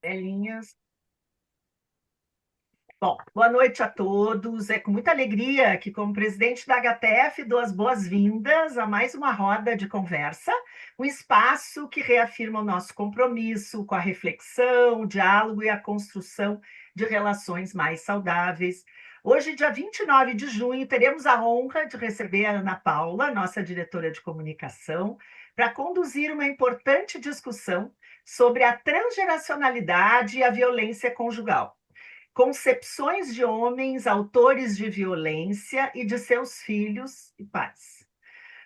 Velhinhas. Bom, boa noite a todos. É com muita alegria que, como presidente da HTF, dou as boas-vindas a mais uma roda de conversa, um espaço que reafirma o nosso compromisso com a reflexão, o diálogo e a construção de relações mais saudáveis. Hoje, dia 29 de junho, teremos a honra de receber a Ana Paula, nossa diretora de comunicação, para conduzir uma importante discussão sobre a transgeracionalidade e a violência conjugal. Concepções de homens autores de violência e de seus filhos e pais.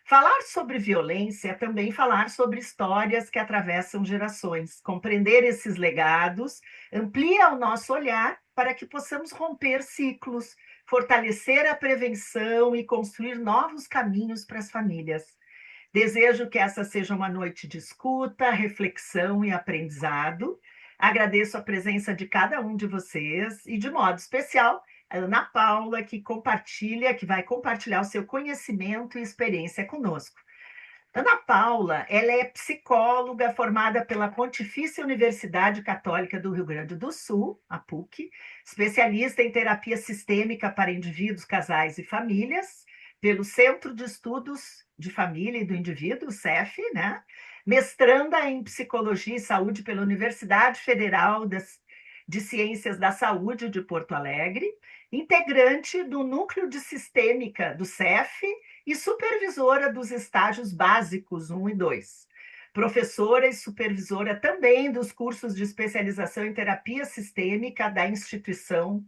Falar sobre violência é também falar sobre histórias que atravessam gerações. Compreender esses legados amplia o nosso olhar para que possamos romper ciclos, fortalecer a prevenção e construir novos caminhos para as famílias. Desejo que essa seja uma noite de escuta, reflexão e aprendizado. Agradeço a presença de cada um de vocês e, de modo especial, a Ana Paula, que vai compartilhar o seu conhecimento e experiência conosco. Ana Paula, ela é psicóloga formada pela Pontifícia Universidade Católica do Rio Grande do Sul, a PUC, especialista em terapia sistêmica para indivíduos, casais e famílias, pelo Centro de Estudos de Família e do Indivíduo, o CEF, né? Mestranda em Psicologia e Saúde pela Universidade Federal de Ciências da Saúde de Porto Alegre, integrante do Núcleo de Sistêmica do CEF e supervisora dos estágios básicos 1 e 2. Professora e supervisora também dos cursos de especialização em terapia sistêmica da instituição.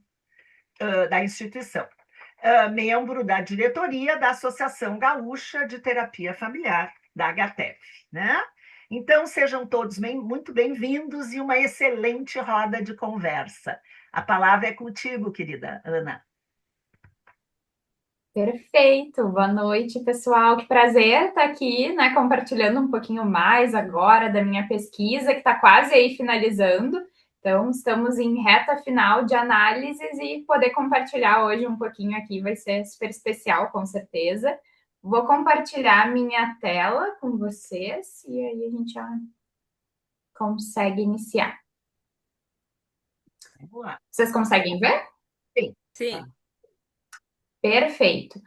Membro da diretoria da Associação Gaúcha de Terapia Familiar, da HTF, né? Então, sejam todos muito bem-vindos e uma excelente roda de conversa. A palavra é contigo, querida Ana. Perfeito, boa noite, pessoal. Que prazer estar aqui, né, compartilhando um pouquinho mais agora da minha pesquisa, que está quase aí finalizando. Então, estamos em reta final de análises e poder compartilhar hoje um pouquinho aqui vai ser super especial, com certeza. Vou compartilhar minha tela com vocês e aí a gente já consegue iniciar. Vamos lá. Vocês conseguem ver? Sim. Sim. Perfeito.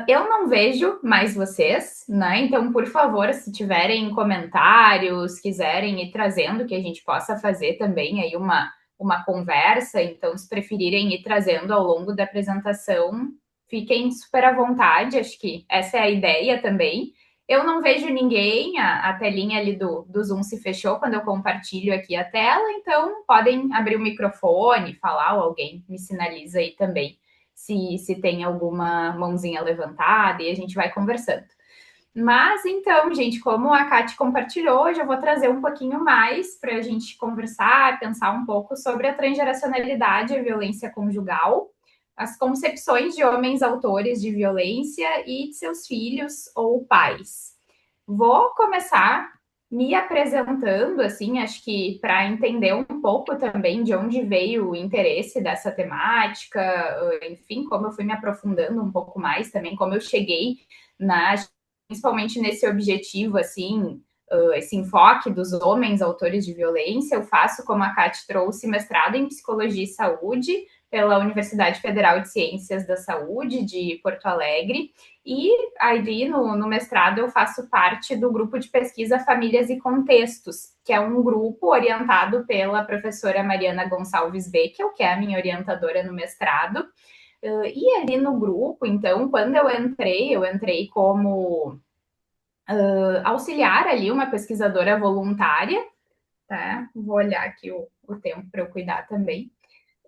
Eu não vejo mais vocês, né? Então, por favor, se tiverem comentários, quiserem ir trazendo, que a gente possa fazer também aí uma conversa. Então, se preferirem ir trazendo ao longo da apresentação, fiquem super à vontade. Acho que essa é a ideia também. Eu não vejo ninguém, a telinha ali do Zoom se fechou quando eu compartilho aqui a tela, então podem abrir o microfone, falar, ou alguém me sinaliza aí também se tem alguma mãozinha levantada e a gente vai conversando. Mas então, gente, como a Kate compartilhou, hoje eu vou trazer um pouquinho mais para a gente conversar, pensar um pouco sobre a transgeracionalidade e a violência conjugal, as concepções de homens autores de violência e de seus filhos ou pais. Vou começar me apresentando, assim, acho que para entender um pouco também de onde veio o interesse dessa temática, enfim, como eu fui me aprofundando um pouco mais também, como eu cheguei principalmente nesse objetivo, assim, esse enfoque dos homens autores de violência. Eu faço, como a Kate trouxe, mestrado em Psicologia e Saúde pela Universidade Federal de Ciências da Saúde de Porto Alegre, e ali no mestrado eu faço parte do grupo de pesquisa Famílias e Contextos, que é um grupo orientado pela professora Mariana Gonçalves Beckel, que é a minha orientadora no mestrado. E ali no grupo, então, quando eu entrei como auxiliar ali, uma pesquisadora voluntária, tá? Vou olhar aqui o tempo para eu cuidar também.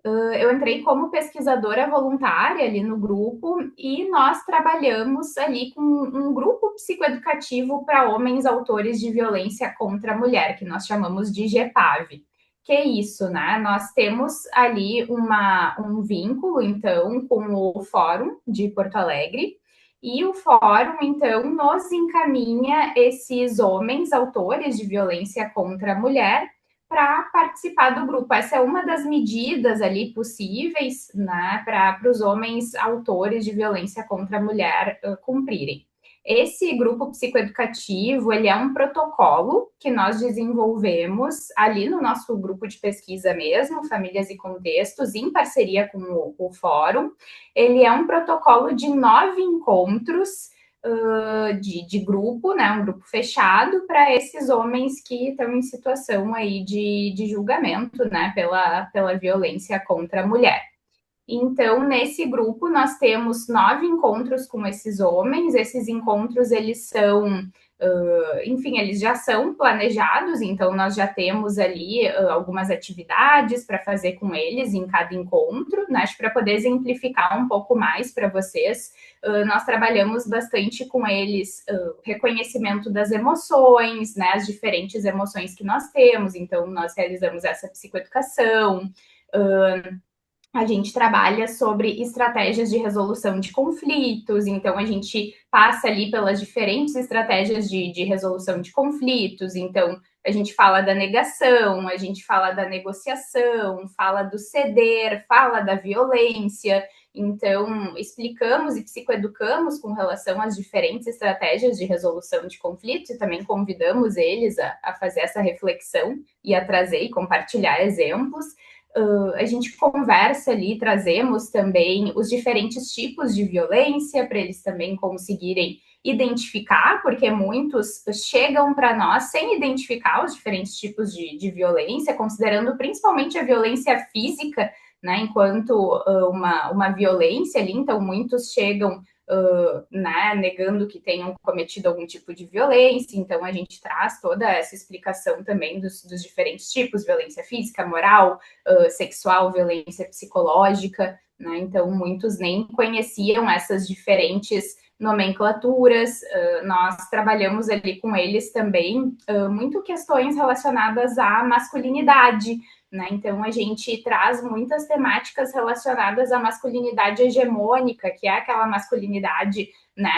Eu entrei como pesquisadora voluntária ali no grupo e nós trabalhamos ali com um grupo psicoeducativo para homens autores de violência contra a mulher, que nós chamamos de GEPAV. Que é isso, né? Nós temos ali um vínculo, então, com o Fórum de Porto Alegre, e o Fórum, então, nos encaminha esses homens autores de violência contra a mulher para participar do grupo. Essa é uma das medidas ali possíveis, né, para os homens autores de violência contra a mulher cumprirem. Esse grupo psicoeducativo, ele é um protocolo que nós desenvolvemos ali no nosso grupo de pesquisa mesmo, Famílias e Contextos, em parceria com o Fórum. Ele é um protocolo de 9 encontros de grupo, né, um grupo fechado para esses homens que estão em situação aí de julgamento, né, pela violência contra a mulher. Então, nesse grupo, nós temos 9 encontros com esses homens. Esses encontros, eles são, enfim, eles já são planejados, então nós já temos ali algumas atividades para fazer com eles em cada encontro, né? Acho que para poder exemplificar um pouco mais para vocês, nós trabalhamos bastante com eles reconhecimento das emoções, né? As diferentes emoções que nós temos, então nós realizamos essa psicoeducação, a gente trabalha sobre estratégias de resolução de conflitos, então a gente passa ali pelas diferentes estratégias de resolução de conflitos, então a gente fala da negação, a gente fala da negociação, fala do ceder, fala da violência, então explicamos e psicoeducamos com relação às diferentes estratégias de resolução de conflitos e também convidamos eles a fazer essa reflexão e a trazer e compartilhar exemplos. A gente conversa ali, trazemos também os diferentes tipos de violência para eles também conseguirem identificar, porque muitos chegam para nós sem identificar os diferentes tipos de violência, considerando principalmente a violência física, né, enquanto uma violência ali, então muitos chegam né, negando que tenham cometido algum tipo de violência, então a gente traz toda essa explicação também dos diferentes tipos, violência física, moral, sexual, violência psicológica, né, então muitos nem conheciam essas diferentes nomenclaturas, nós trabalhamos ali com eles também muito questões relacionadas à masculinidade, né? Então, a gente traz muitas temáticas relacionadas à masculinidade hegemônica, que é aquela masculinidade, né?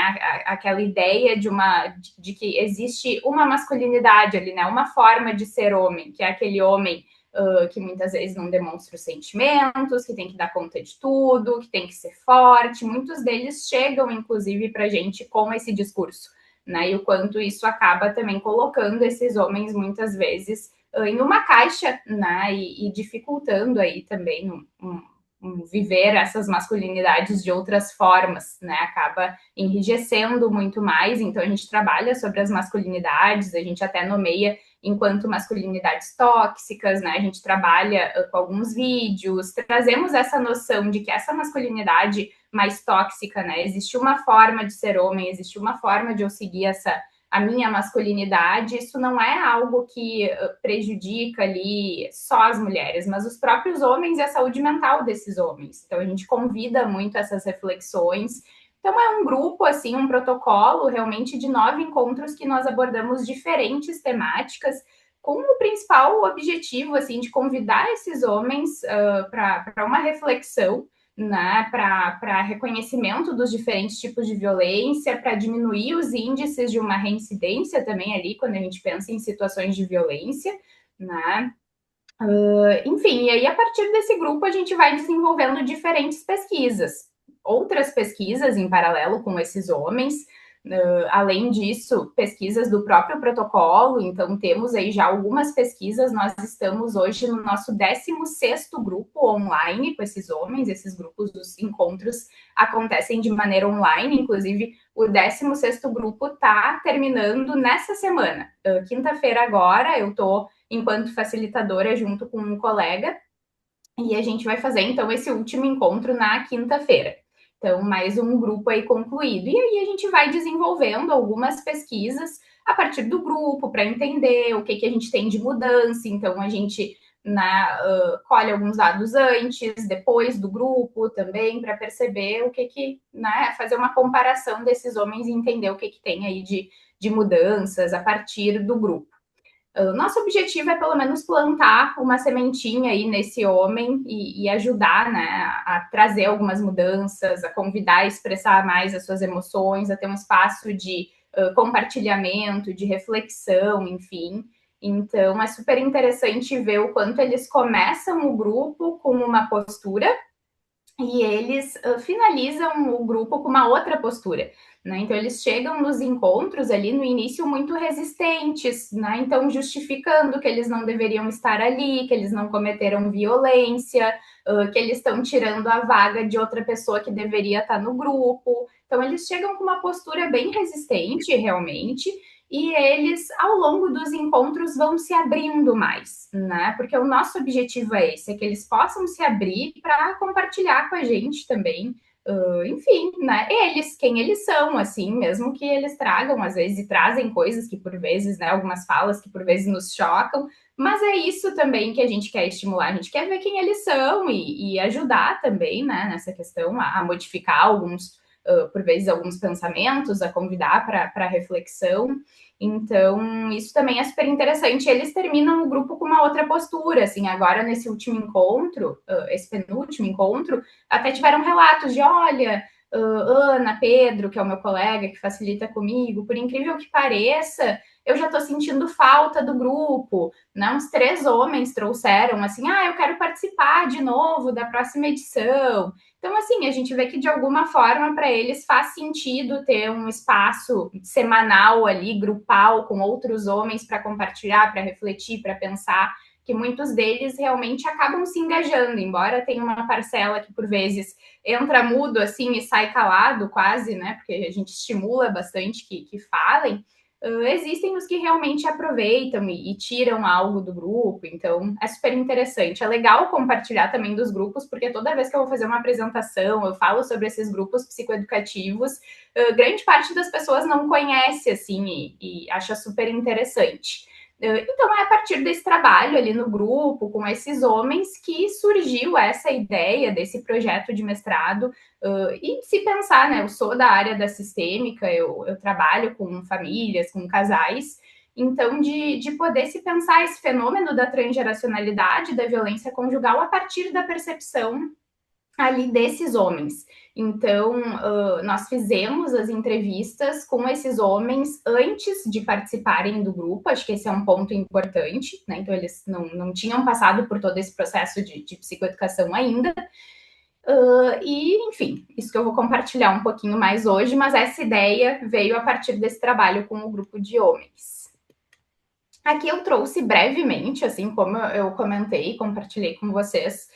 Aquela ideia de que existe uma masculinidade ali, né? Uma forma de ser homem, que é aquele homem que muitas vezes não demonstra os sentimentos, que tem que dar conta de tudo, que tem que ser forte. Muitos deles chegam, inclusive, para a gente com esse discurso, né? E o quanto isso acaba também colocando esses homens, muitas vezes, em uma caixa, né, e dificultando aí também viver essas masculinidades de outras formas, né, acaba enrijecendo muito mais, então a gente trabalha sobre as masculinidades, a gente até nomeia enquanto masculinidades tóxicas, né, a gente trabalha com alguns vídeos, trazemos essa noção de que essa masculinidade mais tóxica, né, existe uma forma de ser homem, existe uma forma de eu seguir a minha masculinidade, isso não é algo que prejudica ali só as mulheres, mas os próprios homens e a saúde mental desses homens. Então, a gente convida muito essas reflexões. Então, é um grupo, assim, um protocolo realmente de 9 encontros que nós abordamos diferentes temáticas, com o principal objetivo, assim, de convidar esses homens para uma reflexão, né, para reconhecimento dos diferentes tipos de violência, para diminuir os índices de uma reincidência também ali, quando a gente pensa em situações de violência, né? Enfim, e aí a partir desse grupo a gente vai desenvolvendo diferentes pesquisas, outras pesquisas em paralelo com esses homens, além disso, pesquisas do próprio protocolo, então temos aí já algumas pesquisas, nós estamos hoje no nosso 16º grupo online com esses homens, esses grupos dos encontros acontecem de maneira online, inclusive o 16º grupo está terminando nessa semana, quinta-feira agora, eu estou enquanto facilitadora junto com um colega, e a gente vai fazer então esse último encontro na quinta-feira. Então, mais um grupo aí concluído. E aí a gente vai desenvolvendo algumas pesquisas a partir do grupo para entender o que a gente tem de mudança. Então, a gente colhe alguns dados antes, depois do grupo também, para perceber o que né, fazer uma comparação desses homens e entender o que tem aí de mudanças a partir do grupo. O nosso objetivo é, pelo menos, plantar uma sementinha aí nesse homem e ajudar, né, a trazer algumas mudanças, a convidar a expressar mais as suas emoções, a ter um espaço de compartilhamento, de reflexão, enfim. Então, é super interessante ver o quanto eles começam o grupo com uma postura e eles finalizam o grupo com uma outra postura. Né? Então, eles chegam nos encontros ali no início muito resistentes, né? Então, justificando que eles não deveriam estar ali, que eles não cometeram violência, que eles estão tirando a vaga de outra pessoa que deveria estar no grupo. Então, eles chegam com uma postura bem resistente, realmente, e eles, ao longo dos encontros, vão se abrindo mais, né? Porque o nosso objetivo é esse, é que eles possam se abrir para compartilhar com a gente também, enfim, né? Eles, quem eles são, assim, mesmo que eles tragam, às vezes, e trazem coisas que por vezes, né, algumas falas que por vezes nos chocam, mas é isso também que a gente quer estimular, a gente quer ver quem eles são e ajudar também, né, nessa questão, a modificar alguns, por vezes, alguns pensamentos, a convidar para reflexão. Então, isso também é super interessante. Eles terminam o grupo com uma outra postura, assim, agora nesse último encontro, esse penúltimo encontro, até tiveram relatos de, olha, Ana, Pedro, que é o meu colega que facilita comigo, por incrível que pareça, eu já estou sentindo falta do grupo, né? Uns 3 homens trouxeram assim, eu quero participar de novo da próxima edição. Então, assim, a gente vê que de alguma forma para eles faz sentido ter um espaço semanal ali, grupal, com outros homens para compartilhar, para refletir, para pensar, que muitos deles realmente acabam se engajando, embora tenha uma parcela que por vezes entra mudo assim e sai calado quase, né? Porque a gente estimula bastante que falem. Existem os que realmente aproveitam e tiram algo do grupo, então é super interessante. É legal compartilhar também dos grupos, porque toda vez que eu vou fazer uma apresentação, eu falo sobre esses grupos psicoeducativos, grande parte das pessoas não conhece, assim, e acha super interessante. Então, é a partir desse trabalho ali no grupo, com esses homens, que surgiu essa ideia desse projeto de mestrado. E se pensar, né, eu sou da área da sistêmica, eu trabalho com famílias, com casais, então de poder se pensar esse fenômeno da transgeracionalidade, da violência conjugal, a partir da percepção ali desses homens. Então, nós fizemos as entrevistas com esses homens antes de participarem do grupo, acho que esse é um ponto importante, né? Então, eles não tinham passado por todo esse processo de psicoeducação ainda. E, enfim, isso que eu vou compartilhar um pouquinho mais hoje, mas essa ideia veio a partir desse trabalho com o grupo de homens. Aqui eu trouxe brevemente, assim como eu comentei, compartilhei com vocês,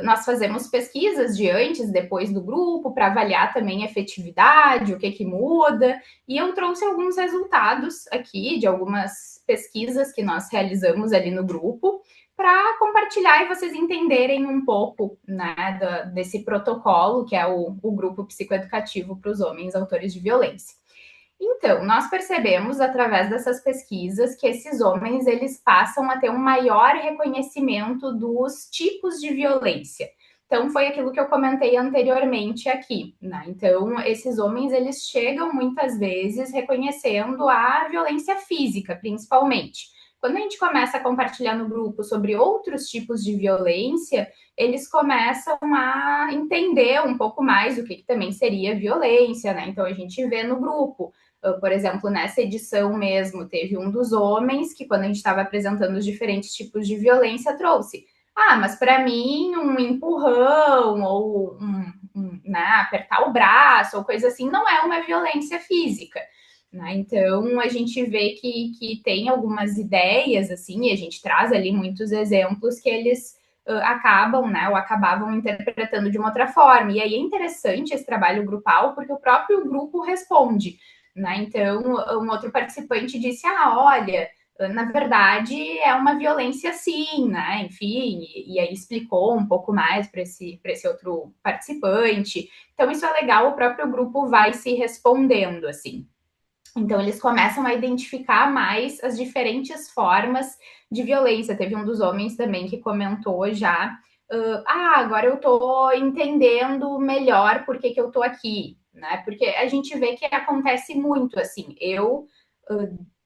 nós fazemos pesquisas de antes e depois do grupo para avaliar também a efetividade, o que muda, e eu trouxe alguns resultados aqui de algumas pesquisas que nós realizamos ali no grupo para compartilhar e vocês entenderem um pouco, né, desse protocolo que é o grupo psicoeducativo para os homens autores de violência. Então, nós percebemos através dessas pesquisas que esses homens eles passam a ter um maior reconhecimento dos tipos de violência. Então, foi aquilo que eu comentei anteriormente aqui, né? Então, esses homens eles chegam muitas vezes reconhecendo a violência física, principalmente. Quando a gente começa a compartilhar no grupo sobre outros tipos de violência, eles começam a entender um pouco mais o que também seria violência, né? Então, a gente vê no grupo por exemplo, nessa edição mesmo, teve um dos homens que, quando a gente estava apresentando os diferentes tipos de violência, trouxe. Mas para mim, um empurrão ou né, apertar o braço ou coisa assim não é uma violência física. Né? Então, a gente vê que tem algumas ideias, assim, e a gente traz ali muitos exemplos que eles acabam, né, ou acabavam interpretando de uma outra forma. E aí é interessante esse trabalho grupal, porque o próprio grupo responde. Né? Então, um outro participante disse: olha, na verdade é uma violência sim, né? Enfim, e aí explicou um pouco mais para esse outro participante. Então, isso é legal, o próprio grupo vai se respondendo assim. Então, eles começam a identificar mais as diferentes formas de violência. Teve um dos homens também que comentou já: agora eu estou entendendo melhor por que eu estou aqui, né? Porque a gente vê que acontece muito, assim,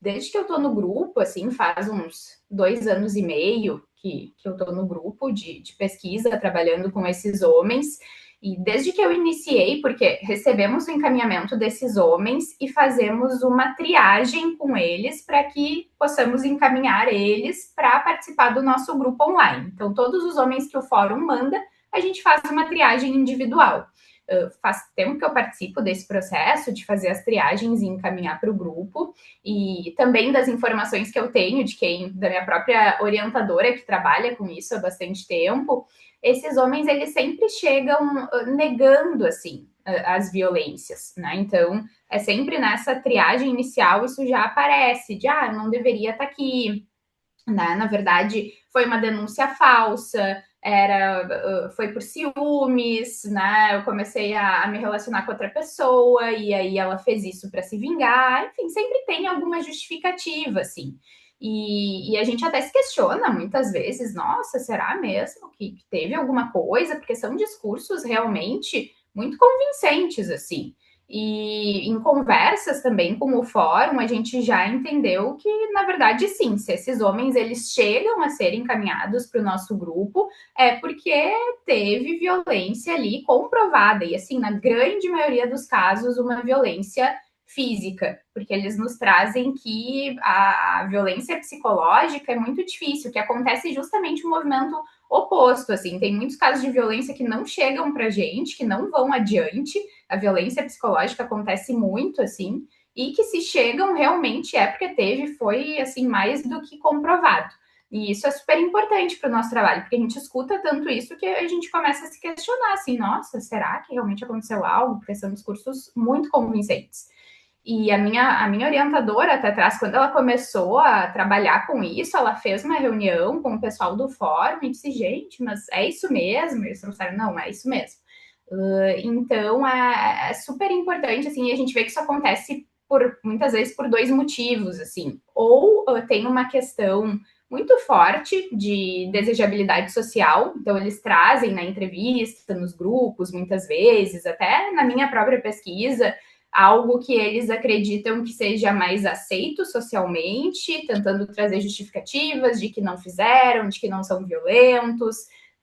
desde que eu estou no grupo, assim, faz uns 2 anos e meio que eu estou no grupo de pesquisa, trabalhando com esses homens, e desde que eu iniciei, porque recebemos o encaminhamento desses homens e fazemos uma triagem com eles para que possamos encaminhar eles para participar do nosso grupo online. Então, todos os homens que o fórum manda, a gente faz uma triagem individual. Faz tempo que eu participo desse processo de fazer as triagens e encaminhar para o grupo, e também das informações que eu tenho da minha própria orientadora que trabalha com isso há bastante tempo. Esses homens, eles sempre chegam negando, assim, as violências, né? Então, é sempre nessa triagem inicial, isso já aparece, de, não deveria estar aqui, né? Na verdade, foi uma denúncia falsa, foi por ciúmes, né? Eu comecei a me relacionar com outra pessoa e aí ela fez isso para se vingar. Enfim, sempre tem alguma justificativa, assim. E a gente até se questiona muitas vezes, nossa, será mesmo que teve alguma coisa? Porque são discursos realmente muito convincentes, assim. E em conversas também com o fórum, a gente já entendeu que, na verdade, sim, se esses homens eles chegam a ser encaminhados para o nosso grupo, é porque teve violência ali comprovada, e assim, na grande maioria dos casos, uma violência física, porque eles nos trazem que a violência psicológica é muito difícil, que acontece justamente o movimento oposto, assim, tem muitos casos de violência que não chegam pra gente, que não vão adiante, a violência psicológica acontece muito, assim, e que se chegam realmente é porque foi, assim, mais do que comprovado. E isso é super importante para o nosso trabalho, porque a gente escuta tanto isso que a gente começa a se questionar, assim, nossa, será que realmente aconteceu algo? Porque são discursos muito convincentes. E a minha orientadora, até atrás, quando ela começou a trabalhar com isso, ela fez uma reunião com o pessoal do fórum e disse, gente, mas é isso mesmo? E eles trouxeram, não, é isso mesmo. Então, é super importante, assim, e a gente vê que isso acontece muitas vezes por dois motivos, assim. Ou tem uma questão muito forte de desejabilidade social, então eles trazem na entrevista, nos grupos, muitas vezes, até na minha própria pesquisa, algo que eles acreditam que seja mais aceito socialmente, tentando trazer justificativas de que não fizeram, de que não são violentos,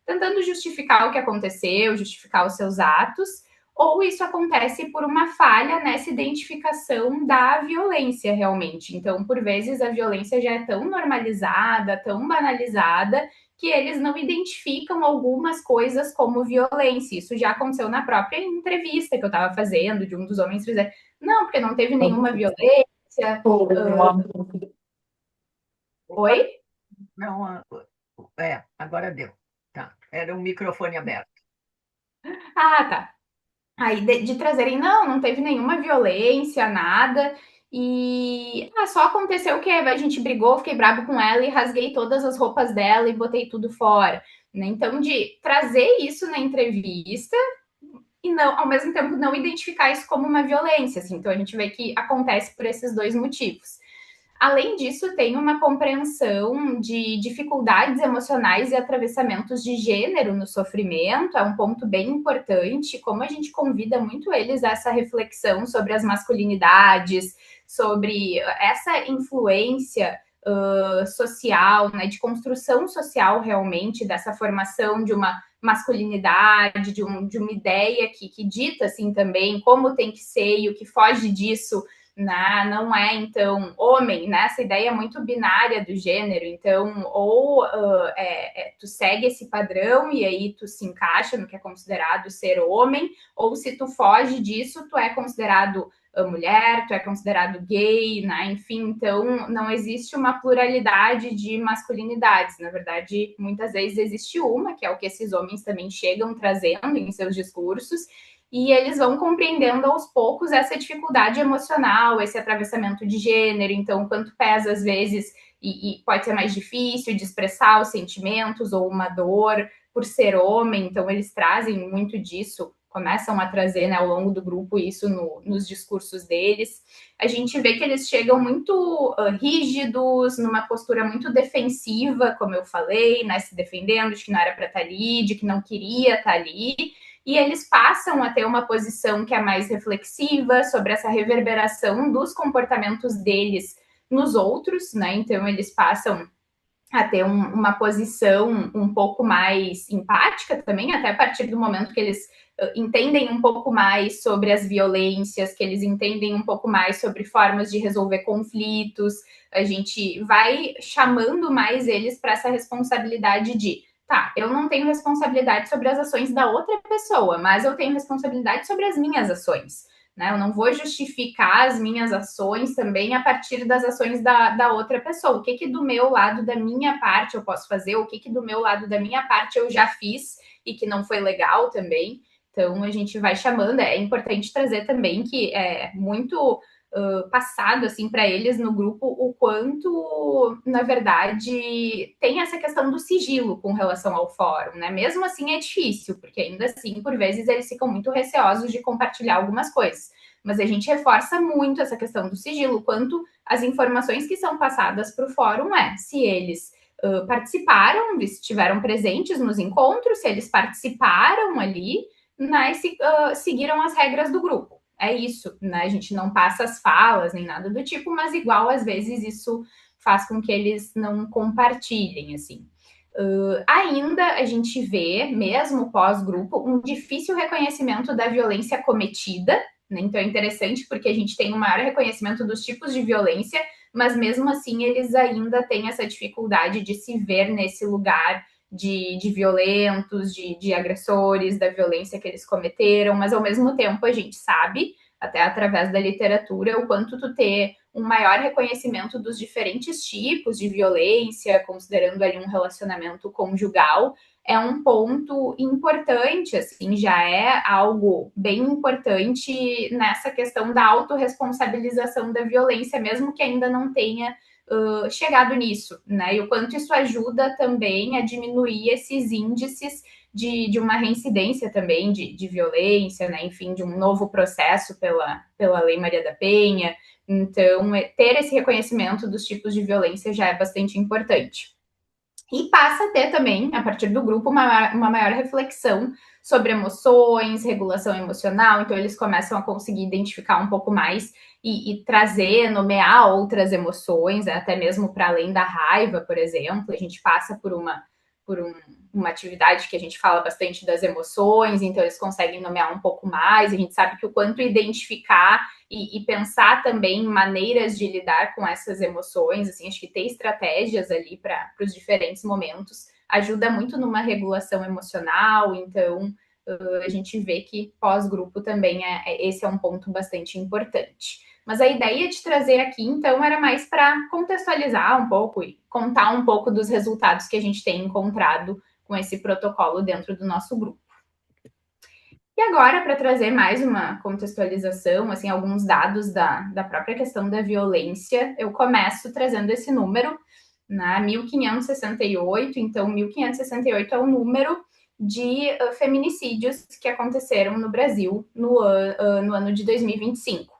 tentando justificar o que aconteceu, justificar os seus atos, ou isso acontece por uma falha nessa identificação da violência realmente. Então, por vezes, a violência já é tão normalizada, tão banalizada, que eles não identificam algumas coisas como violência. Isso já aconteceu na própria entrevista que eu estava fazendo, de um dos homens dizer, não, porque não teve nenhuma violência. Oi? Não, agora deu. Tá. Era um microfone aberto. Ah, tá. Aí de trazerem, não teve nenhuma violência, nada. E só aconteceu que a gente brigou, fiquei bravo com ela e rasguei todas as roupas dela e botei tudo fora. Né? Então, de trazer isso na entrevista e não, ao mesmo tempo, não identificar isso como uma violência. Assim. Então, a gente vê que acontece por esses dois motivos. Além disso, tem uma compreensão de dificuldades emocionais e atravessamentos de gênero no sofrimento, é um ponto bem importante, como a gente convida muito eles a essa reflexão sobre as masculinidades, sobre essa influência social, né, de construção social realmente, dessa formação de uma masculinidade, de uma ideia que dita assim também como tem que ser e o que foge disso não é, então, homem, né? Essa ideia muito binária do gênero. Então, ou tu segue esse padrão e aí tu se encaixa no que é considerado ser homem, ou se tu foge disso, tu é considerado mulher, tu é considerado gay, né? Enfim, então, não existe uma pluralidade de masculinidades. Na verdade, muitas vezes existe uma, que é o que esses homens também chegam trazendo em seus discursos, e eles vão compreendendo aos poucos essa dificuldade emocional, esse atravessamento de gênero, então quanto pesa às vezes e pode ser mais difícil de expressar os sentimentos ou uma dor por ser homem, então eles trazem muito disso, começam a trazer, né, ao longo do grupo isso nos discursos deles. A gente vê que eles chegam muito rígidos, numa postura muito defensiva, como eu falei, né, se defendendo de que não era para estar ali, de que não queria estar ali, e eles passam a ter uma posição que é mais reflexiva sobre essa reverberação dos comportamentos deles nos outros, né? Então, eles passam a ter uma posição um pouco mais empática também, até a partir do momento que eles entendem um pouco mais sobre as violências, que eles entendem um pouco mais sobre formas de resolver conflitos, a gente vai chamando mais eles para essa responsabilidade de tá, eu não tenho responsabilidade sobre as ações da outra pessoa, mas eu tenho responsabilidade sobre as minhas ações. Né? Eu não vou justificar as minhas ações também a partir das ações da outra pessoa. O que do meu lado, da minha parte, eu posso fazer? O que do meu lado, da minha parte, eu já fiz e que não foi legal também? Então, a gente vai chamando. É importante trazer também que é muito passado assim para eles no grupo o quanto, na verdade, tem essa questão do sigilo com relação ao fórum, né? Mesmo assim é difícil, porque ainda assim, por vezes, eles ficam muito receosos de compartilhar algumas coisas. Mas a gente reforça muito essa questão do sigilo, quanto as informações que são passadas para o fórum se eles participaram, se estiveram presentes nos encontros, se eles participaram ali, né, se seguiram as regras do grupo. É isso, né? A gente não passa as falas nem nada do tipo, mas igual às vezes isso faz com que eles não compartilhem, assim. Ainda a gente vê, mesmo pós-grupo, um difícil reconhecimento da violência cometida, né? Então é interessante porque a gente tem um maior reconhecimento dos tipos de violência, mas mesmo assim eles ainda têm essa dificuldade de se ver nesse lugar de violentos, de agressores, da violência que eles cometeram, mas ao mesmo tempo a gente sabe, até através da literatura, o quanto tu ter um maior reconhecimento dos diferentes tipos de violência, considerando ali um relacionamento conjugal, é um ponto importante, assim, já é algo bem importante nessa questão da autorresponsabilização da violência, mesmo que ainda não tenha chegado nisso, né? E o quanto isso ajuda também a diminuir esses índices de uma reincidência também de violência, né? Enfim, de um novo processo pela Lei Maria da Penha. Então, ter esse reconhecimento dos tipos de violência já é bastante importante. E passa a ter também, a partir do grupo, uma maior reflexão sobre emoções, regulação emocional. Então, eles começam a conseguir identificar um pouco mais e trazer, nomear outras emoções, até mesmo para além da raiva, por exemplo. A gente passa por uma atividade que a gente fala bastante das emoções, então eles conseguem nomear um pouco mais. A gente sabe que o quanto identificar e pensar também maneiras de lidar com essas emoções, assim, acho que ter estratégias ali para os diferentes momentos ajuda muito numa regulação emocional. Então, a gente vê que pós-grupo também esse é um ponto bastante importante. Mas a ideia de trazer aqui, então, era mais para contextualizar um pouco e contar um pouco dos resultados que a gente tem encontrado com esse protocolo dentro do nosso grupo. E agora, para trazer mais uma contextualização, assim, alguns dados da própria questão da violência, eu começo trazendo esse número, né, 1568, então 1568 é o número de feminicídios que aconteceram no Brasil no ano de 2025,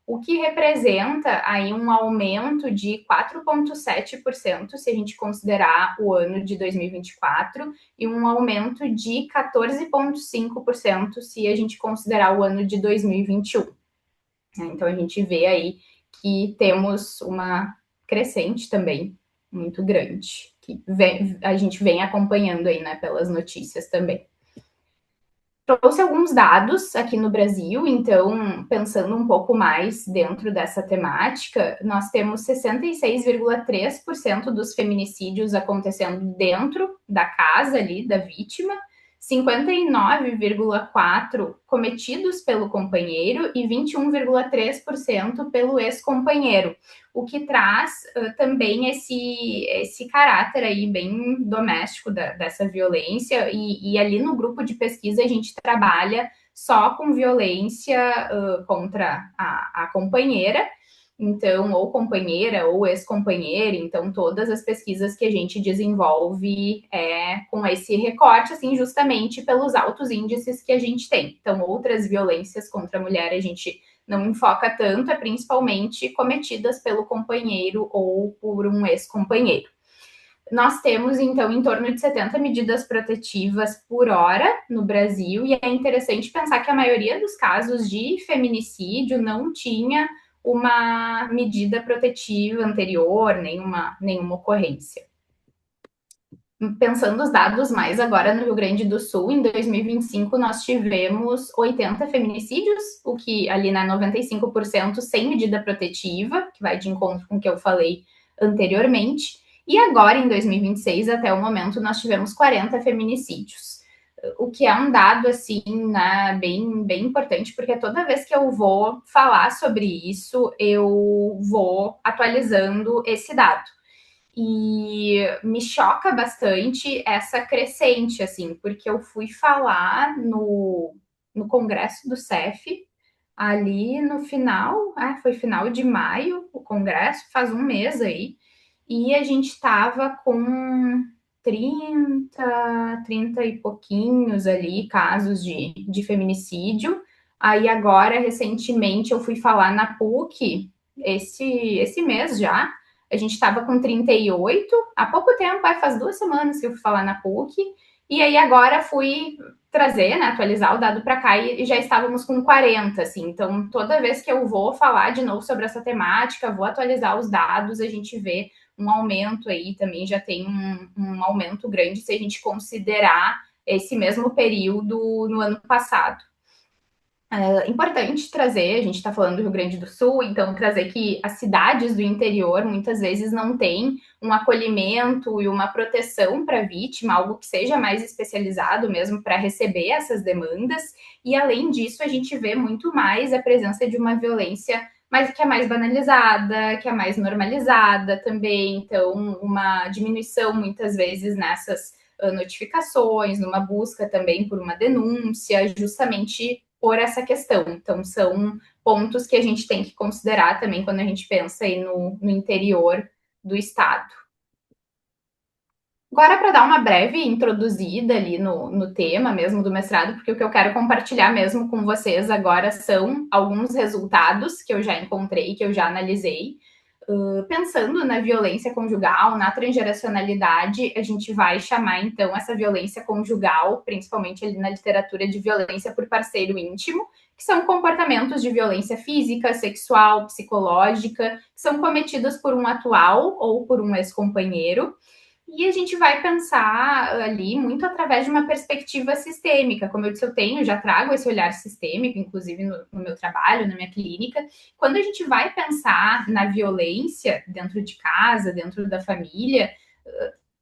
o que representa aí um aumento de 4,7% se a gente considerar o ano de 2024 e um aumento de 14,5% se a gente considerar o ano de 2021. Então, a gente vê aí que temos uma crescente também muito grande, que a gente vem acompanhando aí, né, pelas notícias também. Trouxe alguns dados aqui no Brasil, então, pensando um pouco mais dentro dessa temática, nós temos 66,3% dos feminicídios acontecendo dentro da casa ali da vítima, 59,4% cometidos pelo companheiro e 21,3% pelo ex-companheiro, o que traz também esse caráter aí bem doméstico dessa violência, e ali no grupo de pesquisa a gente trabalha só com violência contra a companheira, então, ou companheira ou ex-companheira, então todas as pesquisas que a gente desenvolve com esse recorte, assim, justamente pelos altos índices que a gente tem. Então, outras violências contra a mulher a gente não enfoca tanto, principalmente cometidas pelo companheiro ou por um ex-companheiro. Nós temos, então, em torno de 70 medidas protetivas por hora no Brasil, e é interessante pensar que a maioria dos casos de feminicídio não tinha uma medida protetiva anterior, nenhuma ocorrência. Pensando os dados mais agora no Rio Grande do Sul, em 2025 nós tivemos 80 feminicídios, o que ali na 95% sem medida protetiva, que vai de encontro com o que eu falei anteriormente, E agora, em 2026, até o momento, nós tivemos 40 feminicídios. O que é um dado, assim, né, bem importante, porque toda vez que eu vou falar sobre isso, eu vou atualizando esse dado. E me choca bastante essa crescente, assim, porque eu fui falar no congresso do CEF, ali no final, foi final de maio, o congresso, faz um mês aí, e a gente estava com 30 e pouquinhos ali casos de feminicídio. Aí agora, recentemente, eu fui falar na PUC, esse mês já, a gente estava com 38, há pouco tempo, faz 2 semanas que eu fui falar na PUC, e aí agora fui trazer, né, atualizar o dado para cá e já estávamos com 40, assim. Então, toda vez que eu vou falar de novo sobre essa temática, vou atualizar os dados, a gente vê um aumento aí também, já tem um aumento grande se a gente considerar esse mesmo período no ano passado. Importante trazer, a gente está falando do Rio Grande do Sul, então trazer que as cidades do interior muitas vezes não têm um acolhimento e uma proteção para a vítima, algo que seja mais especializado mesmo para receber essas demandas, e além disso a gente vê muito mais a presença de uma violência que é mais banalizada, que é mais normalizada também, então uma diminuição muitas vezes nessas notificações, numa busca também por uma denúncia, justamente por essa questão. Então, são pontos que a gente tem que considerar também quando a gente pensa aí no interior do estado. Agora, para dar uma breve introduzida ali no tema mesmo do mestrado, porque o que eu quero compartilhar mesmo com vocês agora são alguns resultados que eu já encontrei, que eu já analisei. Pensando na violência conjugal, na transgeracionalidade, a gente vai chamar então essa violência conjugal, principalmente ali na literatura, de violência por parceiro íntimo, que são comportamentos de violência física, sexual, psicológica, que são cometidos por um atual ou por um ex-companheiro. E a gente vai pensar ali muito através de uma perspectiva sistêmica. Como eu disse, eu já trago esse olhar sistêmico, inclusive no meu trabalho, na minha clínica. Quando a gente vai pensar na violência dentro de casa, dentro da família,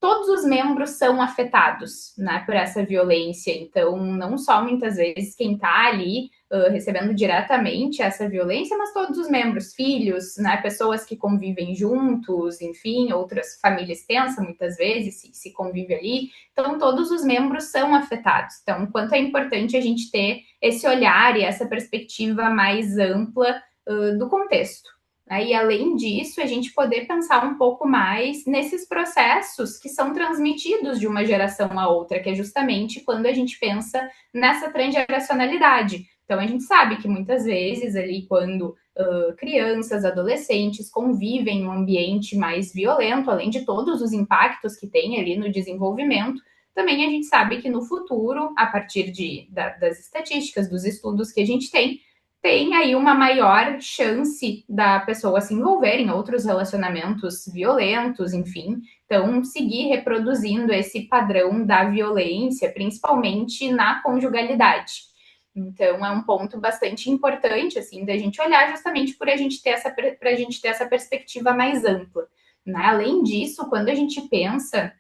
todos os membros são afetados, né, por essa violência. Então, não só muitas vezes quem está ali recebendo diretamente essa violência, mas todos os membros, filhos, né, pessoas que convivem juntos, enfim, outras famílias extensas, muitas vezes, se convive ali. Então, todos os membros são afetados. Então, quanto é importante a gente ter esse olhar e essa perspectiva mais ampla do contexto. E, além disso, a gente poder pensar um pouco mais nesses processos que são transmitidos de uma geração a outra, que é justamente quando a gente pensa nessa transgeracionalidade. Então, a gente sabe que muitas vezes, ali, quando crianças, adolescentes convivem em um ambiente mais violento, além de todos os impactos que tem ali no desenvolvimento, também a gente sabe que no futuro, a partir das estatísticas, dos estudos que a gente tem aí uma maior chance da pessoa se envolver em outros relacionamentos violentos, enfim. Então, seguir reproduzindo esse padrão da violência, principalmente na conjugalidade. Então, é um ponto bastante importante, assim, da gente olhar justamente para a gente ter essa perspectiva mais ampla. Né? Além disso, quando a gente pensa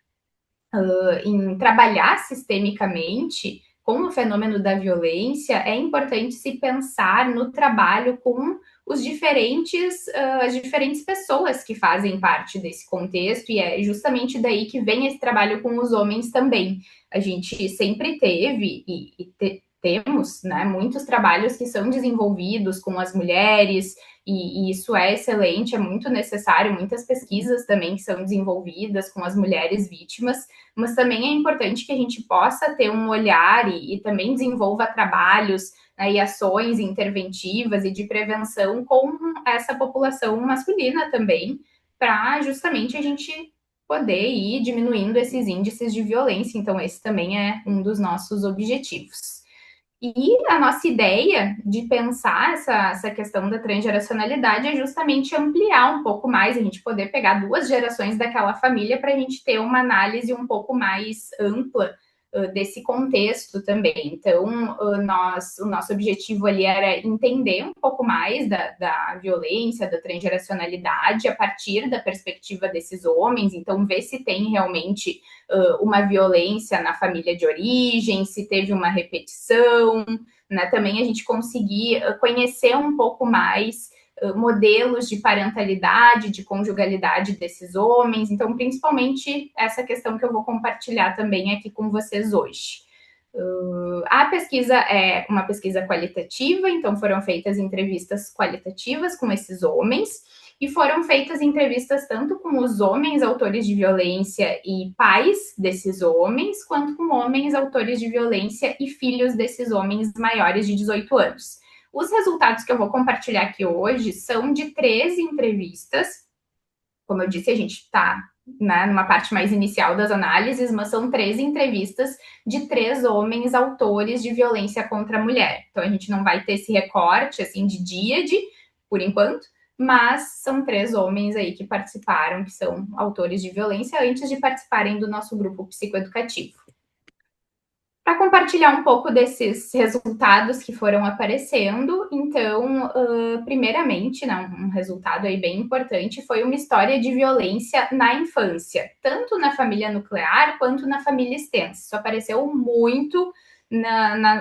em trabalhar sistemicamente com o fenômeno da violência, é importante se pensar no trabalho com as diferentes pessoas que fazem parte desse contexto, e é justamente daí que vem esse trabalho com os homens também. A gente sempre teve temos, né, muitos trabalhos que são desenvolvidos com as mulheres, e isso é excelente, é muito necessário, muitas pesquisas também que são desenvolvidas com as mulheres vítimas, mas também é importante que a gente possa ter um olhar e também desenvolva trabalhos, né, e ações interventivas e de prevenção com essa população masculina também, para justamente a gente poder ir diminuindo esses índices de violência. Então, esse também é um dos nossos objetivos. E a nossa ideia de pensar essa questão da transgeracionalidade é justamente ampliar um pouco mais, a gente poder pegar 2 gerações daquela família para a gente ter uma análise um pouco mais ampla desse contexto também. Então, o nosso objetivo ali era entender um pouco mais da violência, da transgeracionalidade, a partir da perspectiva desses homens, então ver se tem realmente uma violência na família de origem, se teve uma repetição, né? Também a gente conseguir conhecer um pouco mais modelos de parentalidade, de conjugalidade desses homens. Então, principalmente essa questão que eu vou compartilhar também aqui com vocês hoje. A pesquisa é uma pesquisa qualitativa, então foram feitas entrevistas qualitativas com esses homens e foram feitas entrevistas tanto com os homens autores de violência e pais desses homens, quanto com homens autores de violência e filhos desses homens maiores de 18 anos. Os resultados que eu vou compartilhar aqui hoje são de 13 entrevistas. Como eu disse, a gente está, né, numa parte mais inicial das análises, mas são 13 entrevistas de 3 homens autores de violência contra a mulher. Então, a gente não vai ter esse recorte, assim, de díade, por enquanto, mas são 3 homens aí que participaram, que são autores de violência, antes de participarem do nosso grupo psicoeducativo. Para compartilhar um pouco desses resultados que foram aparecendo, então, primeiramente, né, um resultado aí bem importante foi uma história de violência na infância, tanto na família nuclear quanto na família extensa. Isso apareceu muito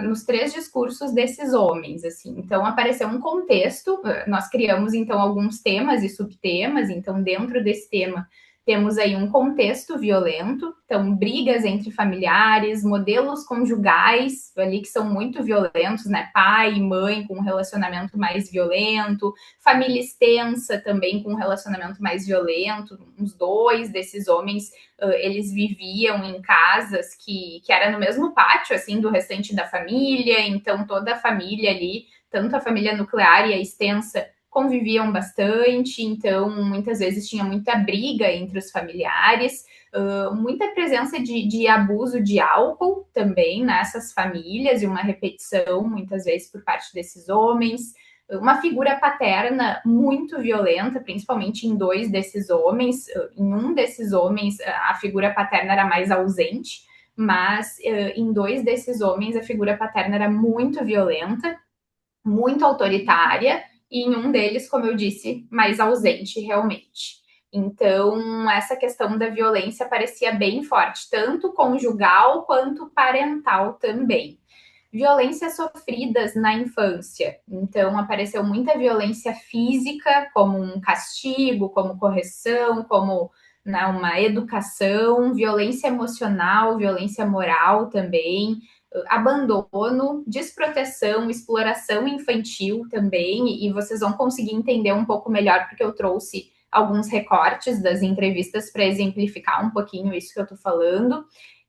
nos 3 discursos desses homens, assim. Então, apareceu um contexto, nós criamos, então, alguns temas e subtemas, então, dentro desse tema, temos aí um contexto violento, então brigas entre familiares, modelos conjugais ali que são muito violentos, né? Pai e mãe com um relacionamento mais violento, família extensa também com um relacionamento mais violento. Uns 2 desses homens, eles viviam em casas que era no mesmo pátio, assim, do restante da família, então toda a família ali, tanto a família nuclear e a extensa, conviviam bastante, então muitas vezes tinha muita briga entre os familiares, muita presença de abuso de álcool também nessas famílias e uma repetição muitas vezes por parte desses homens, uma figura paterna muito violenta, principalmente em 2 desses homens. Em um desses homens a figura paterna era mais ausente, mas em 2 desses homens a figura paterna era muito violenta, muito autoritária, e em um deles, como eu disse, mais ausente realmente. Então, essa questão da violência parecia bem forte, tanto conjugal quanto parental também. Violências sofridas na infância. Então, apareceu muita violência física, como um castigo, como correção, como, né, uma educação, violência emocional, violência moral também, abandono, desproteção, exploração infantil também, e vocês vão conseguir entender um pouco melhor, porque eu trouxe alguns recortes das entrevistas para exemplificar um pouquinho isso que eu estou falando.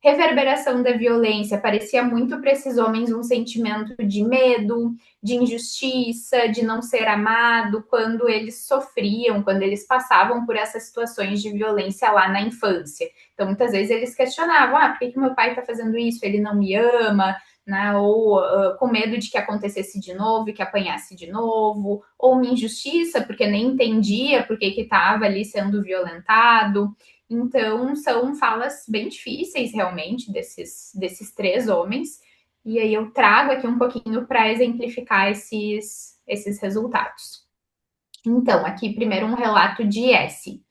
Reverberação da violência, parecia muito para esses homens um sentimento de medo, de injustiça, de não ser amado, quando eles sofriam, quando eles passavam por essas situações de violência lá na infância. Então, muitas vezes eles questionavam, por que meu pai está fazendo isso? Ele não me ama, né? Ou com medo de que acontecesse de novo e que apanhasse de novo, ou uma injustiça, porque nem entendia por que estava ali sendo violentado. Então, são falas bem difíceis, realmente, desses 3 homens. E aí eu trago aqui um pouquinho para exemplificar esses resultados. Então, aqui primeiro um relato de S.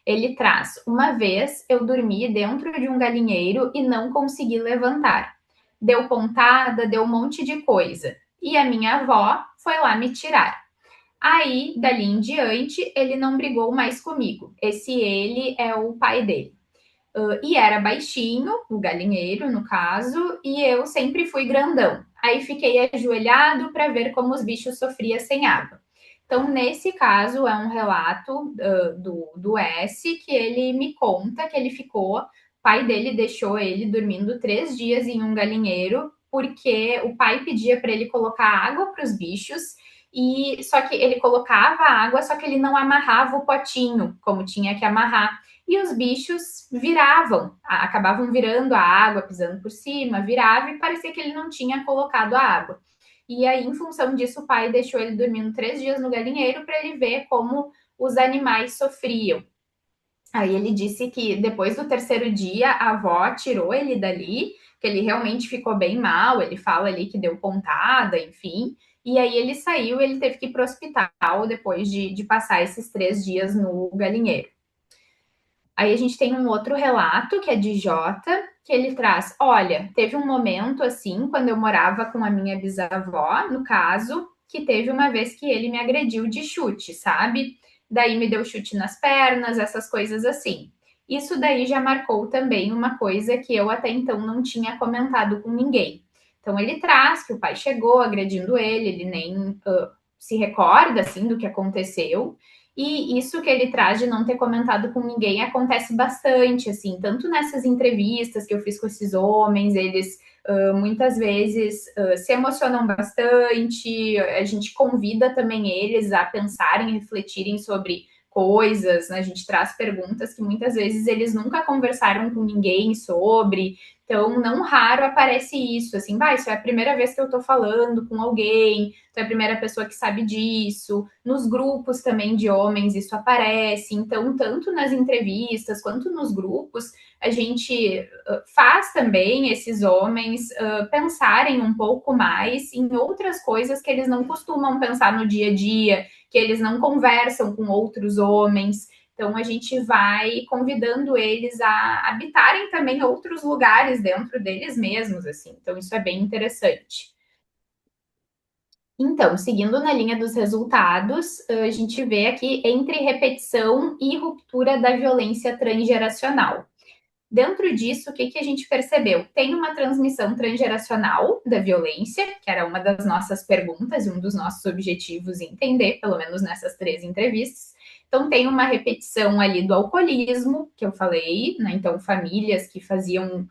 Ele traz: uma vez eu dormi dentro de um galinheiro e não consegui levantar. Deu pontada, deu um monte de coisa. E a minha avó foi lá me tirar. Aí, dali em diante, ele não brigou mais comigo. Esse ele é o pai dele. E era baixinho, o galinheiro, no caso, e eu sempre fui grandão. Aí fiquei ajoelhado para ver como os bichos sofriam sem água. Então, nesse caso, é um relato do S, que ele me conta que ele ficou, o pai dele deixou ele dormindo 3 dias em um galinheiro, porque o pai pedia para ele colocar água para os bichos, e só que ele colocava água, só que ele não amarrava o potinho, como tinha que amarrar. E os bichos viravam, acabavam virando a água, pisando por cima, virava e parecia que ele não tinha colocado a água. E aí, em função disso, o pai deixou ele dormindo 3 dias no galinheiro para ele ver como os animais sofriam. Aí ele disse que depois do 3º dia, a avó tirou ele dali, que ele realmente ficou bem mal, ele fala ali que deu pontada, enfim, e aí ele saiu, ele teve que ir para o hospital depois de passar esses 3 dias no galinheiro. Aí a gente tem um outro relato, que é de Jota, que ele traz, olha, teve um momento assim, quando eu morava com a minha bisavó, no caso, que teve uma vez que ele me agrediu de chute, sabe? Daí me deu chute nas pernas, essas coisas assim. Isso daí já marcou também uma coisa que eu até então não tinha comentado com ninguém. Então ele traz que o pai chegou agredindo ele nem se recorda assim do que aconteceu, e isso que ele traz de não ter comentado com ninguém acontece bastante, assim, tanto nessas entrevistas que eu fiz com esses homens, eles muitas vezes se emocionam bastante, a gente convida também eles a pensarem, refletirem sobre coisas, né? A gente traz perguntas que muitas vezes eles nunca conversaram com ninguém sobre, então não raro aparece isso, assim, isso é a primeira vez que eu tô falando com alguém, tu é a primeira pessoa que sabe disso, nos grupos também de homens isso aparece, então tanto nas entrevistas quanto nos grupos, a gente faz também esses homens pensarem um pouco mais em outras coisas que eles não costumam pensar no dia a dia, que eles não conversam com outros homens. Então, a gente vai convidando eles a habitarem também outros lugares dentro deles mesmos, assim. Então, isso é bem interessante. Então, seguindo na linha dos resultados, a gente vê aqui entre repetição e ruptura da violência transgeracional. Dentro disso, o que, que a gente percebeu? Tem uma transmissão transgeracional da violência, que era uma das nossas perguntas e um dos nossos objetivos entender, pelo menos nessas 3 entrevistas. Então, tem uma repetição ali do alcoolismo, que eu falei, né? Então, famílias que faziam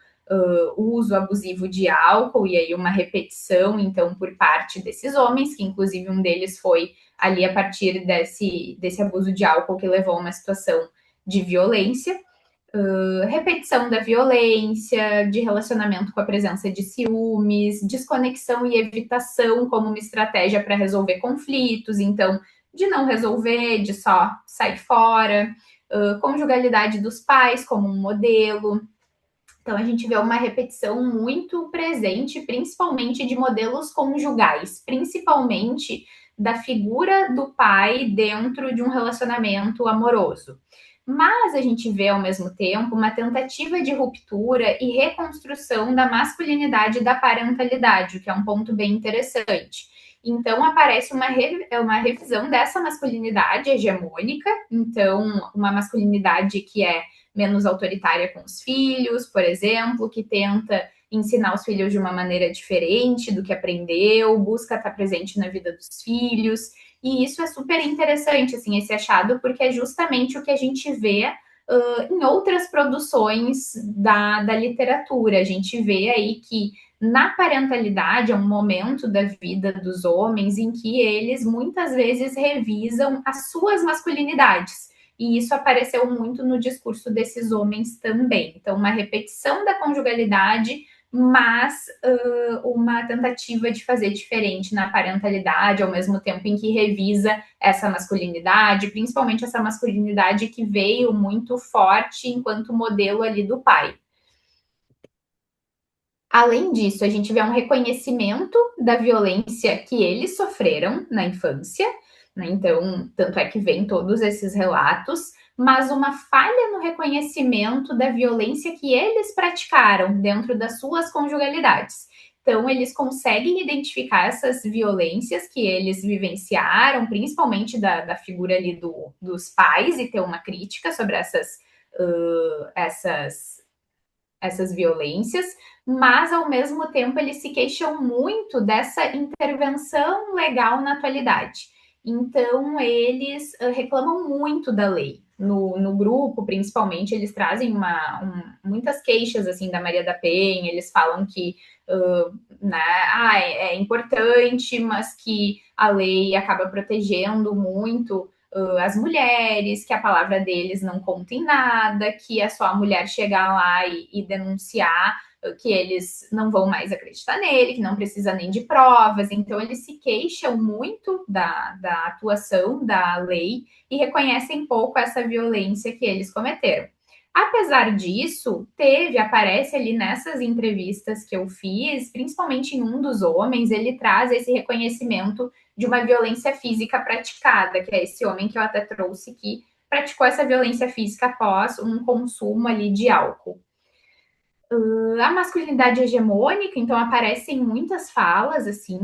uso abusivo de álcool, e aí uma repetição, então, por parte desses homens, que inclusive um deles foi ali a partir desse abuso de álcool que levou a uma situação de violência. Repetição da violência, de relacionamento com a presença de ciúmes, desconexão e evitação como uma estratégia para resolver conflitos, então, de não resolver, de só sair fora, conjugalidade dos pais como um modelo. Então, a gente vê uma repetição muito presente, principalmente de modelos conjugais, principalmente da figura do pai dentro de um relacionamento amoroso. Mas a gente vê, ao mesmo tempo, uma tentativa de ruptura e reconstrução da masculinidade e da parentalidade, o que é um ponto bem interessante. Então, aparece uma revisão dessa masculinidade hegemônica, então, uma masculinidade que é menos autoritária com os filhos, por exemplo, que tenta ensinar os filhos de uma maneira diferente do que aprendeu, busca estar presente na vida dos filhos. E isso é super interessante, assim, esse achado, porque é justamente o que a gente vê em outras produções da literatura. A gente vê aí que na parentalidade é um momento da vida dos homens em que eles muitas vezes revisam as suas masculinidades. E isso apareceu muito no discurso desses homens também. Então, uma repetição da conjugalidade, mas uma tentativa de fazer diferente na parentalidade, ao mesmo tempo em que revisa essa masculinidade, principalmente essa masculinidade que veio muito forte enquanto modelo ali do pai. Além disso, a gente vê um reconhecimento da violência que eles sofreram na infância, né? Então, tanto é que vem todos esses relatos, mas uma falha no reconhecimento da violência que eles praticaram dentro das suas conjugalidades. Então, eles conseguem identificar essas violências que eles vivenciaram, principalmente da figura ali dos pais, e ter uma crítica sobre essas violências, mas ao mesmo tempo eles se queixam muito dessa intervenção legal na atualidade. Então eles reclamam muito da lei. No grupo, principalmente, eles trazem muitas queixas assim da Maria da Penha. Eles falam que né, é importante, mas que a lei acaba protegendo muito as mulheres, que a palavra deles não conta em nada, que é só a mulher chegar lá e denunciar que eles não vão mais acreditar nele, que não precisa nem de provas. Então, eles se queixam muito da atuação da lei e reconhecem pouco essa violência que eles cometeram. Apesar disso, aparece ali nessas entrevistas que eu fiz, principalmente em um dos homens, ele traz esse reconhecimento de uma violência física praticada, que é esse homem que eu até trouxe que praticou essa violência física após um consumo ali de álcool. A masculinidade hegemônica, então aparecem muitas falas assim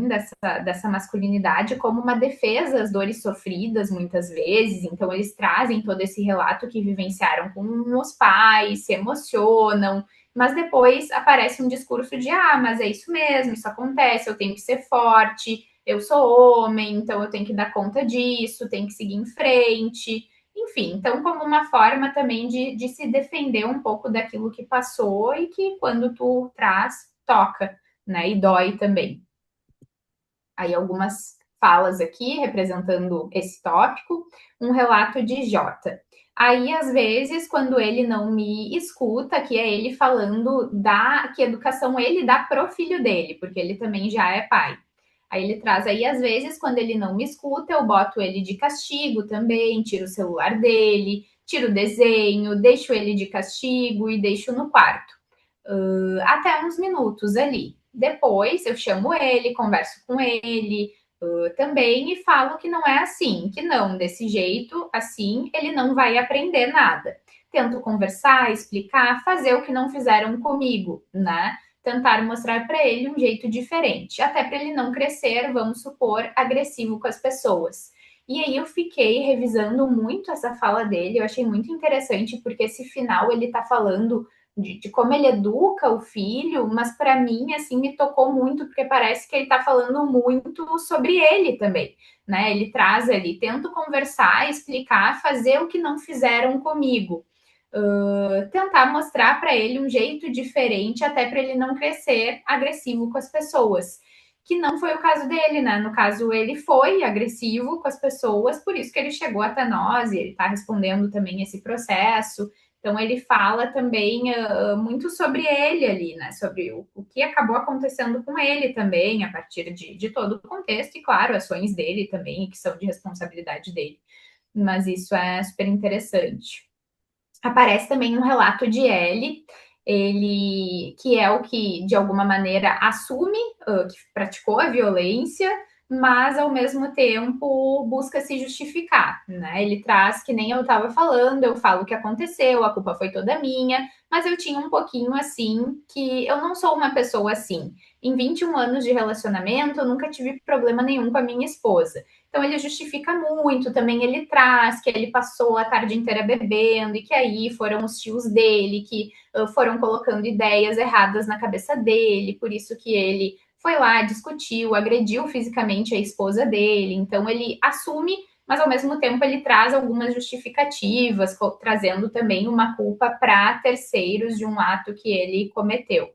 dessa masculinidade como uma defesa às dores sofridas muitas vezes, então eles trazem todo esse relato que vivenciaram com os pais, se emocionam, mas depois aparece um discurso de mas é isso mesmo, isso acontece, eu tenho que ser forte, eu sou homem, então eu tenho que dar conta disso, tenho que seguir em frente. Enfim, então como uma forma também de se defender um pouco daquilo que passou e que quando tu traz, toca, né? E dói também. Aí algumas falas aqui representando esse tópico, um relato de Jota. Aí, às vezes, quando ele não me escuta, que é ele falando que educação ele dá pro filho dele, porque ele também já é pai. Aí ele traz aí, às vezes, quando ele não me escuta, eu boto ele de castigo também, tiro o celular dele, tiro o desenho, deixo ele de castigo e deixo no quarto. Até uns minutos ali. Depois eu chamo ele, converso com ele também e falo que não é assim, que não, desse jeito, assim, ele não vai aprender nada. Tento conversar, explicar, fazer o que não fizeram comigo, né? Tentar mostrar para ele um jeito diferente, até para ele não crescer, vamos supor, agressivo com as pessoas. E aí eu fiquei revisando muito essa fala dele, eu achei muito interessante, porque esse final ele tá falando de como ele educa o filho, mas para mim, assim, me tocou muito, porque parece que ele está falando muito sobre ele também, né? Ele traz ali, tento conversar, explicar, fazer o que não fizeram comigo. Tentar mostrar para ele um jeito diferente, até para ele não crescer agressivo com as pessoas. Que não foi o caso dele, né? No caso, ele foi agressivo com as pessoas, por isso que ele chegou até nós e ele está respondendo também esse processo. Então, ele fala também muito sobre ele ali, né? Sobre o que acabou acontecendo com ele também, a partir de todo o contexto, e, claro, ações dele também, que são de responsabilidade dele. Mas isso é super interessante. Aparece também um relato de Ellie, ele que é o que de alguma maneira assume que praticou a violência, mas ao mesmo tempo busca se justificar, né? Ele traz que nem eu estava falando, eu falo o que aconteceu, a culpa foi toda minha, mas eu tinha um pouquinho assim que eu não sou uma pessoa assim. Em 21 anos de relacionamento, eu nunca tive problema nenhum com a minha esposa. Então ele justifica muito, também ele traz que ele passou a tarde inteira bebendo e que aí foram os tios dele que foram colocando ideias erradas na cabeça dele, por isso que ele foi lá, discutiu, agrediu fisicamente a esposa dele. Então ele assume, mas ao mesmo tempo ele traz algumas justificativas, trazendo também uma culpa para terceiros de um ato que ele cometeu.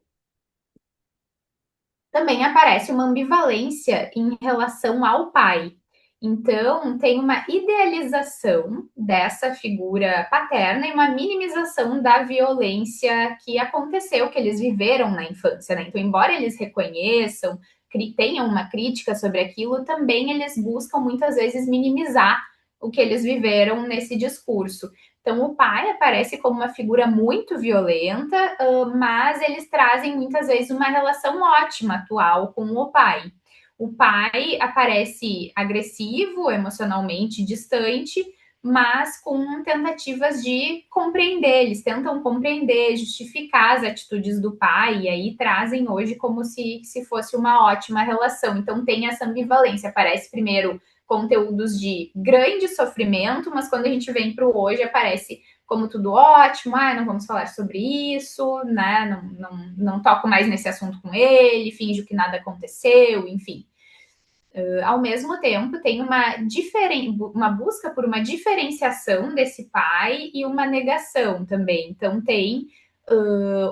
Também aparece uma ambivalência em relação ao pai. Então, tem uma idealização dessa figura paterna e uma minimização da violência que aconteceu, que eles viveram na infância, né? Então, embora eles reconheçam, tenham uma crítica sobre aquilo, também eles buscam muitas vezes minimizar o que eles viveram nesse discurso. Então, o pai aparece como uma figura muito violenta, mas eles trazem muitas vezes uma relação ótima atual com o pai. O pai aparece agressivo, emocionalmente distante, mas com tentativas de compreender. Eles tentam compreender, justificar as atitudes do pai, e aí trazem hoje como se fosse uma ótima relação. Então tem essa ambivalência. Aparece primeiro conteúdos de grande sofrimento, mas quando a gente vem para o hoje, aparece como tudo ótimo, não vamos falar sobre isso, né? Não toco mais nesse assunto com ele, finjo que nada aconteceu, enfim. Ao mesmo tempo, tem uma busca por uma diferenciação desse pai e uma negação também. Então, tem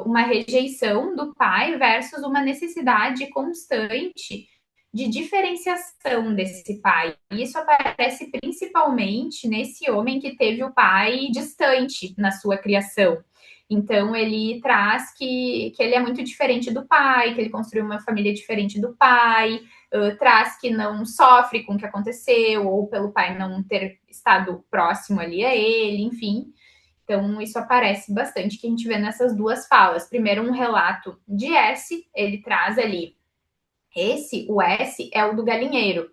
uma rejeição do pai versus uma necessidade constante de diferenciação desse pai. Isso aparece principalmente nesse homem que teve o pai distante na sua criação. Então, ele traz que ele é muito diferente do pai, que ele construiu uma família diferente do pai, traz que não sofre com o que aconteceu, ou pelo pai não ter estado próximo ali a ele, enfim. Então, isso aparece bastante que a gente vê nessas duas falas. Primeiro, um relato de S, ele traz ali o S é o do galinheiro.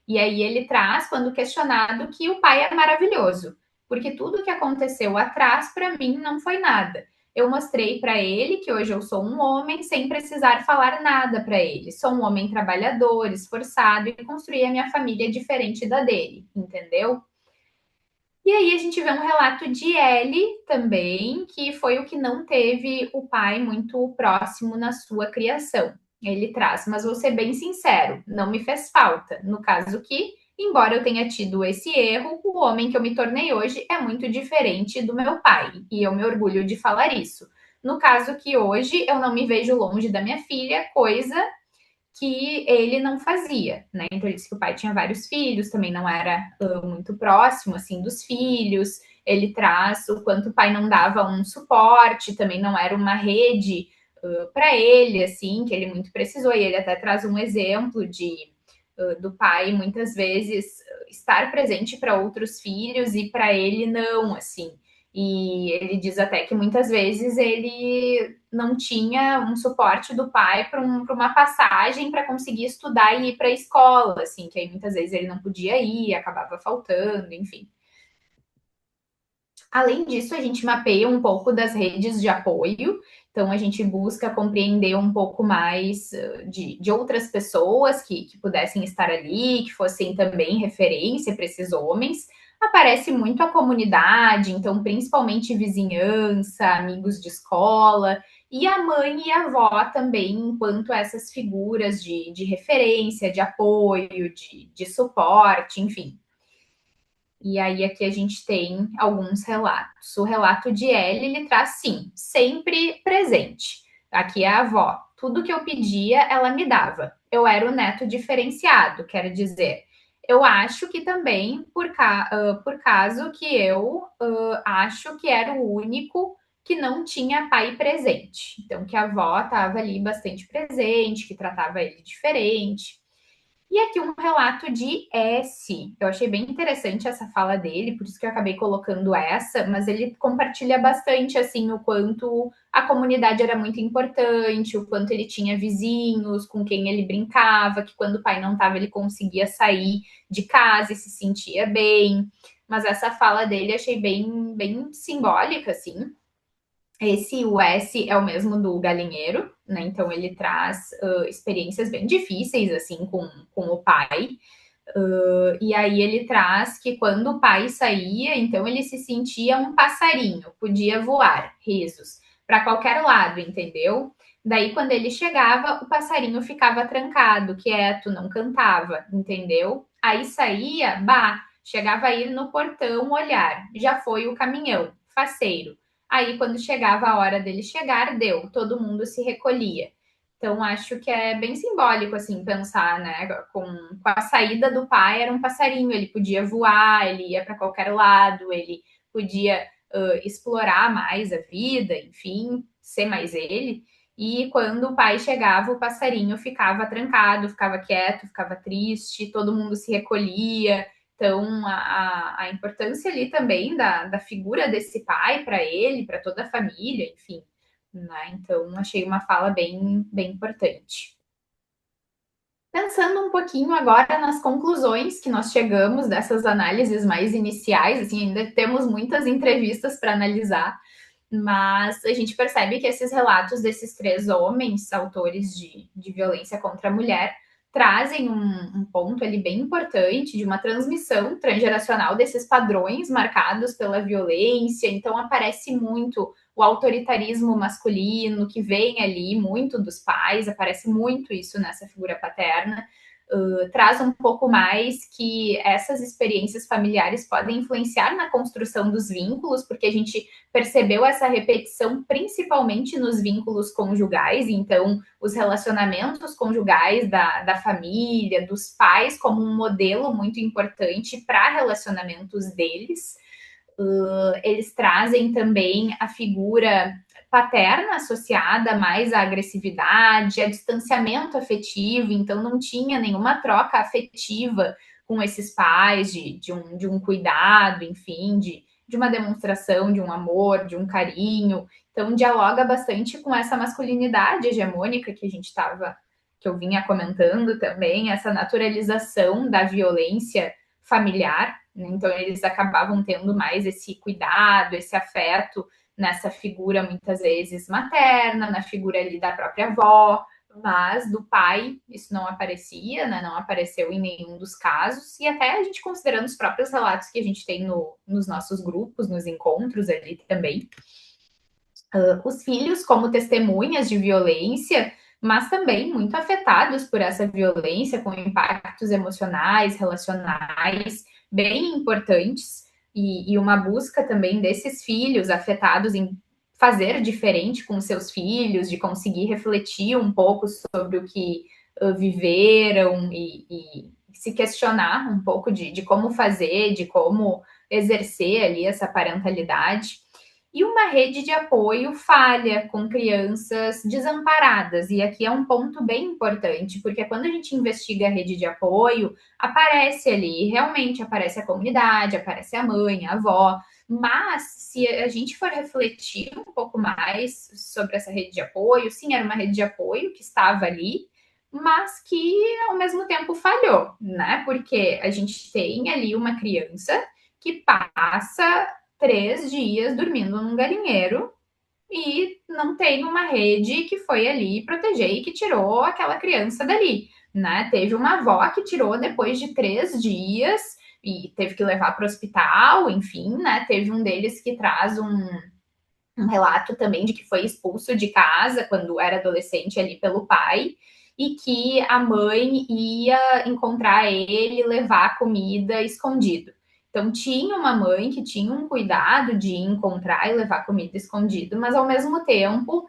E aí ele traz, quando questionado, que o pai é maravilhoso, porque tudo que aconteceu atrás, para mim, não foi nada. Eu mostrei para ele que hoje eu sou um homem sem precisar falar nada para ele. Sou um homem trabalhador, esforçado e construí a minha família diferente da dele, entendeu? E aí a gente vê um relato de Ellie também, que foi o que não teve o pai muito próximo na sua criação. Ele traz, mas vou ser bem sincero, não me fez falta. No caso que, embora eu tenha tido esse erro, o homem que eu me tornei hoje é muito diferente do meu pai, e eu me orgulho de falar isso. No caso que hoje eu não me vejo longe da minha filha, coisa que ele não fazia, né? Então ele disse que o pai tinha vários filhos, também não era muito próximo assim dos filhos. Ele traz o quanto o pai não dava um suporte, também não era uma rede para ele, assim, que ele muito precisou. E ele até traz um exemplo do pai muitas vezes estar presente para outros filhos e para ele não, assim. E ele diz até que muitas vezes ele não tinha um suporte do pai para uma passagem para conseguir estudar e ir para a escola, assim, que aí muitas vezes ele não podia ir, acabava faltando, enfim. Além disso, a gente mapeia um pouco das redes de apoio, então a gente busca compreender um pouco mais de outras pessoas que pudessem estar ali, que fossem também referência para esses homens. Aparece muito a comunidade, então principalmente vizinhança, amigos de escola, e a mãe e a avó também, enquanto essas figuras de referência, de apoio, de suporte, enfim. E aí aqui a gente tem alguns relatos. O relato de Ellie, ele traz, sim, sempre presente. Aqui é a avó. Tudo que eu pedia, ela me dava. Eu era o neto diferenciado, quero dizer. Eu acho que também, por caso que eu acho que era o único que não tinha pai presente. Então, que a avó estava ali bastante presente, que tratava ele diferente. E aqui um relato de S. Eu achei bem interessante essa fala dele, por isso que eu acabei colocando essa, mas ele compartilha bastante assim o quanto a comunidade era muito importante, o quanto ele tinha vizinhos com quem ele brincava, que quando o pai não estava ele conseguia sair de casa e se sentia bem. Mas essa fala dele achei bem simbólica assim. Esse o S é o mesmo do galinheiro, né? Então ele traz experiências bem difíceis assim com o pai. E aí ele traz que quando o pai saía, então ele se sentia um passarinho, podia voar, risos, para qualquer lado, entendeu? Daí quando ele chegava, o passarinho ficava trancado, quieto, não cantava, entendeu? Aí saía, bah, chegava a ir no portão olhar, já foi o caminhão, faceiro. Aí quando chegava a hora dele chegar, deu, todo mundo se recolhia. Então, acho que é bem simbólico, assim, pensar, né? Com a saída do pai, era um passarinho, ele podia voar, ele ia para qualquer lado, ele podia explorar mais a vida, enfim, ser mais ele. E quando o pai chegava, o passarinho ficava trancado, ficava quieto, ficava triste, todo mundo se recolhia. Então, a importância ali também da figura desse pai para ele, para toda a família, enfim, né? Então, achei uma fala bem importante. Pensando um pouquinho agora nas conclusões que nós chegamos dessas análises mais iniciais, assim, ainda temos muitas entrevistas para analisar, mas a gente percebe que esses relatos desses três homens, autores de violência contra a mulher, trazem um ponto ali bem importante de uma transmissão transgeracional desses padrões marcados pela violência. Então aparece muito o autoritarismo masculino que vem ali muito dos pais, aparece muito isso nessa figura paterna. Traz um pouco mais que essas experiências familiares podem influenciar na construção dos vínculos, porque a gente percebeu essa repetição principalmente nos vínculos conjugais, então os relacionamentos conjugais da família, dos pais, como um modelo muito importante para relacionamentos deles. Eles trazem também a figura paterna associada mais à agressividade, a distanciamento afetivo, então não tinha nenhuma troca afetiva com esses pais, de um cuidado, enfim, de uma demonstração de um amor, de um carinho. Então, dialoga bastante com essa masculinidade hegemônica que eu vinha comentando também, essa naturalização da violência familiar. Né? Então, eles acabavam tendo mais esse cuidado, esse afeto nessa figura, muitas vezes, materna, na figura ali da própria avó, mas do pai isso não aparecia, né? Não apareceu em nenhum dos casos, e até a gente considerando os próprios relatos que a gente tem nos nossos grupos, nos encontros ali também, os filhos como testemunhas de violência, mas também muito afetados por essa violência, com impactos emocionais, relacionais bem importantes, e uma busca também desses filhos afetados em fazer diferente com seus filhos, de conseguir refletir um pouco sobre o que viveram e se questionar um pouco de como fazer, de como exercer ali essa parentalidade. E uma rede de apoio falha com crianças desamparadas. E aqui é um ponto bem importante, porque quando a gente investiga a rede de apoio, aparece ali, realmente aparece a comunidade, aparece a mãe, a avó. Mas se a gente for refletir um pouco mais sobre essa rede de apoio, sim, era uma rede de apoio que estava ali, mas que ao mesmo tempo falhou, né? Porque a gente tem ali uma criança que passa 3 dias dormindo num galinheiro e não tem uma rede que foi ali proteger e que tirou aquela criança dali, né? Teve uma avó que tirou depois de 3 dias e teve que levar para o hospital, enfim, né? Teve um deles que traz um relato também de que foi expulso de casa quando era adolescente ali pelo pai e que a mãe ia encontrar ele e levar comida escondido. Então tinha uma mãe que tinha um cuidado de encontrar e levar comida escondido, mas ao mesmo tempo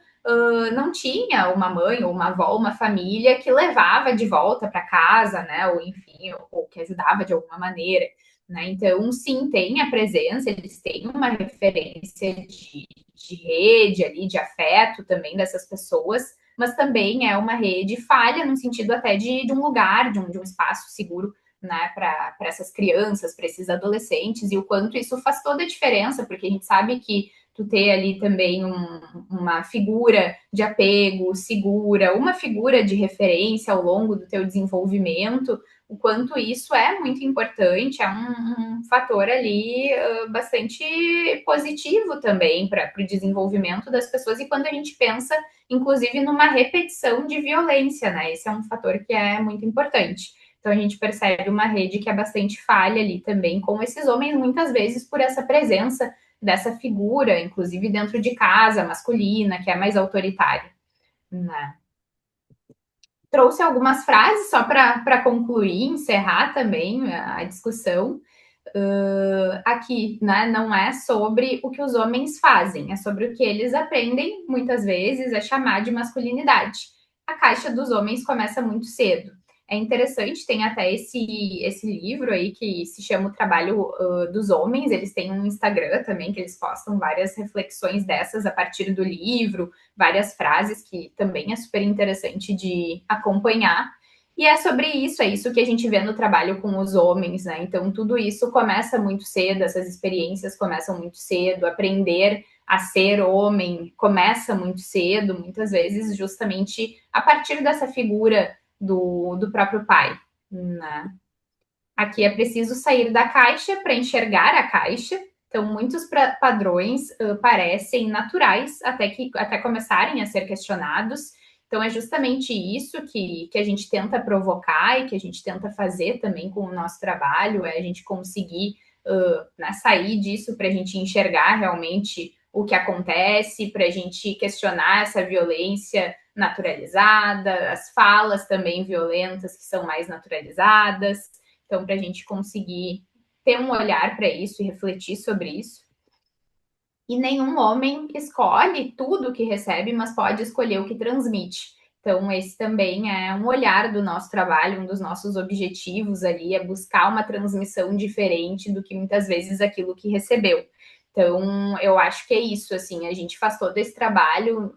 não tinha uma mãe ou uma avó, uma família que levava de volta para casa, né? Ou enfim, ou que ajudava de alguma maneira. Né? Então, sim, tem a presença, eles têm uma referência de rede ali, de afeto também dessas pessoas, mas também é uma rede falha no sentido até de um lugar, de um espaço seguro, né, para essas crianças, para esses adolescentes, e o quanto isso faz toda a diferença, porque a gente sabe que tu ter ali também uma figura de apego segura, uma figura de referência ao longo do teu desenvolvimento, o quanto isso é muito importante, é um fator ali bastante positivo também para o desenvolvimento das pessoas, e quando a gente pensa, inclusive, numa repetição de violência, né? Esse é um fator que é muito importante. Então a gente percebe uma rede que é bastante falha ali também com esses homens, muitas vezes por essa presença dessa figura, inclusive dentro de casa, masculina, que é mais autoritária. Né? Trouxe algumas frases só para concluir, encerrar também a discussão. Aqui, né, não é sobre o que os homens fazem, é sobre o que eles aprendem, muitas vezes, a chamar de masculinidade. A caixa dos homens começa muito cedo. É interessante, tem até esse livro aí que se chama O Trabalho dos Homens, eles têm um Instagram também, que eles postam várias reflexões dessas a partir do livro, várias frases que também é super interessante de acompanhar. E é sobre isso, é isso que a gente vê no trabalho com os homens, né? Então, tudo isso começa muito cedo, essas experiências começam muito cedo, aprender a ser homem começa muito cedo, muitas vezes justamente a partir dessa figura do próprio pai, né? Aqui é preciso sair da caixa para enxergar a caixa. Então, muitos padrões parecem naturais até começarem a ser questionados. Então, é justamente isso que a gente tenta provocar e que a gente tenta fazer também com o nosso trabalho, é a gente conseguir né, sair disso para a gente enxergar realmente o que acontece, para a gente questionar essa violência naturalizada, as falas também violentas que são mais naturalizadas. Então, para a gente conseguir ter um olhar para isso e refletir sobre isso. E nenhum homem escolhe tudo que recebe, mas pode escolher o que transmite. Então, esse também é um olhar do nosso trabalho, um dos nossos objetivos ali, é buscar uma transmissão diferente do que muitas vezes aquilo que recebeu. Então, eu acho que é isso, assim, a gente faz todo esse trabalho,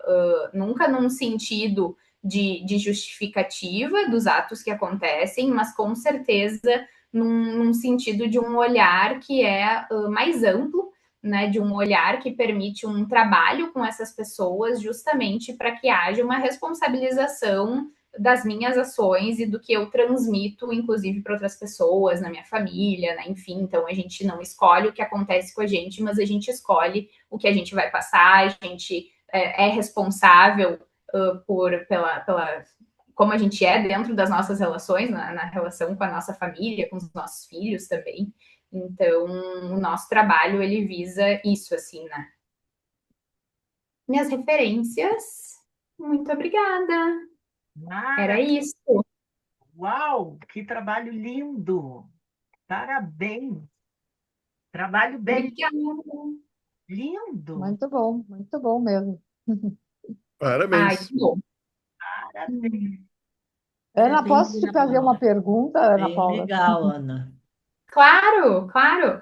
nunca num sentido de justificativa dos atos que acontecem, mas com certeza num sentido de um olhar que é mais amplo, né, de um olhar que permite um trabalho com essas pessoas, justamente para que haja uma responsabilização das minhas ações e do que eu transmito, inclusive para outras pessoas, na minha família, né? Enfim, então a gente não escolhe o que acontece com a gente, mas a gente escolhe o que a gente vai passar, a gente é responsável pela como a gente é dentro das nossas relações, na relação com a nossa família, com os nossos filhos também. Então, o nosso trabalho, ele visa isso, assim, né? Minhas referências, muito obrigada. Era Maravilha! isso. Uau, que trabalho lindo! Parabéns! Trabalho Obrigada. lindo! Muito bom mesmo. Ai, Parabéns. que bom. Parabéns! Ana, bem posso te fazer uma legal. pergunta, Ana Bem Paula? legal, Ana. Claro, claro.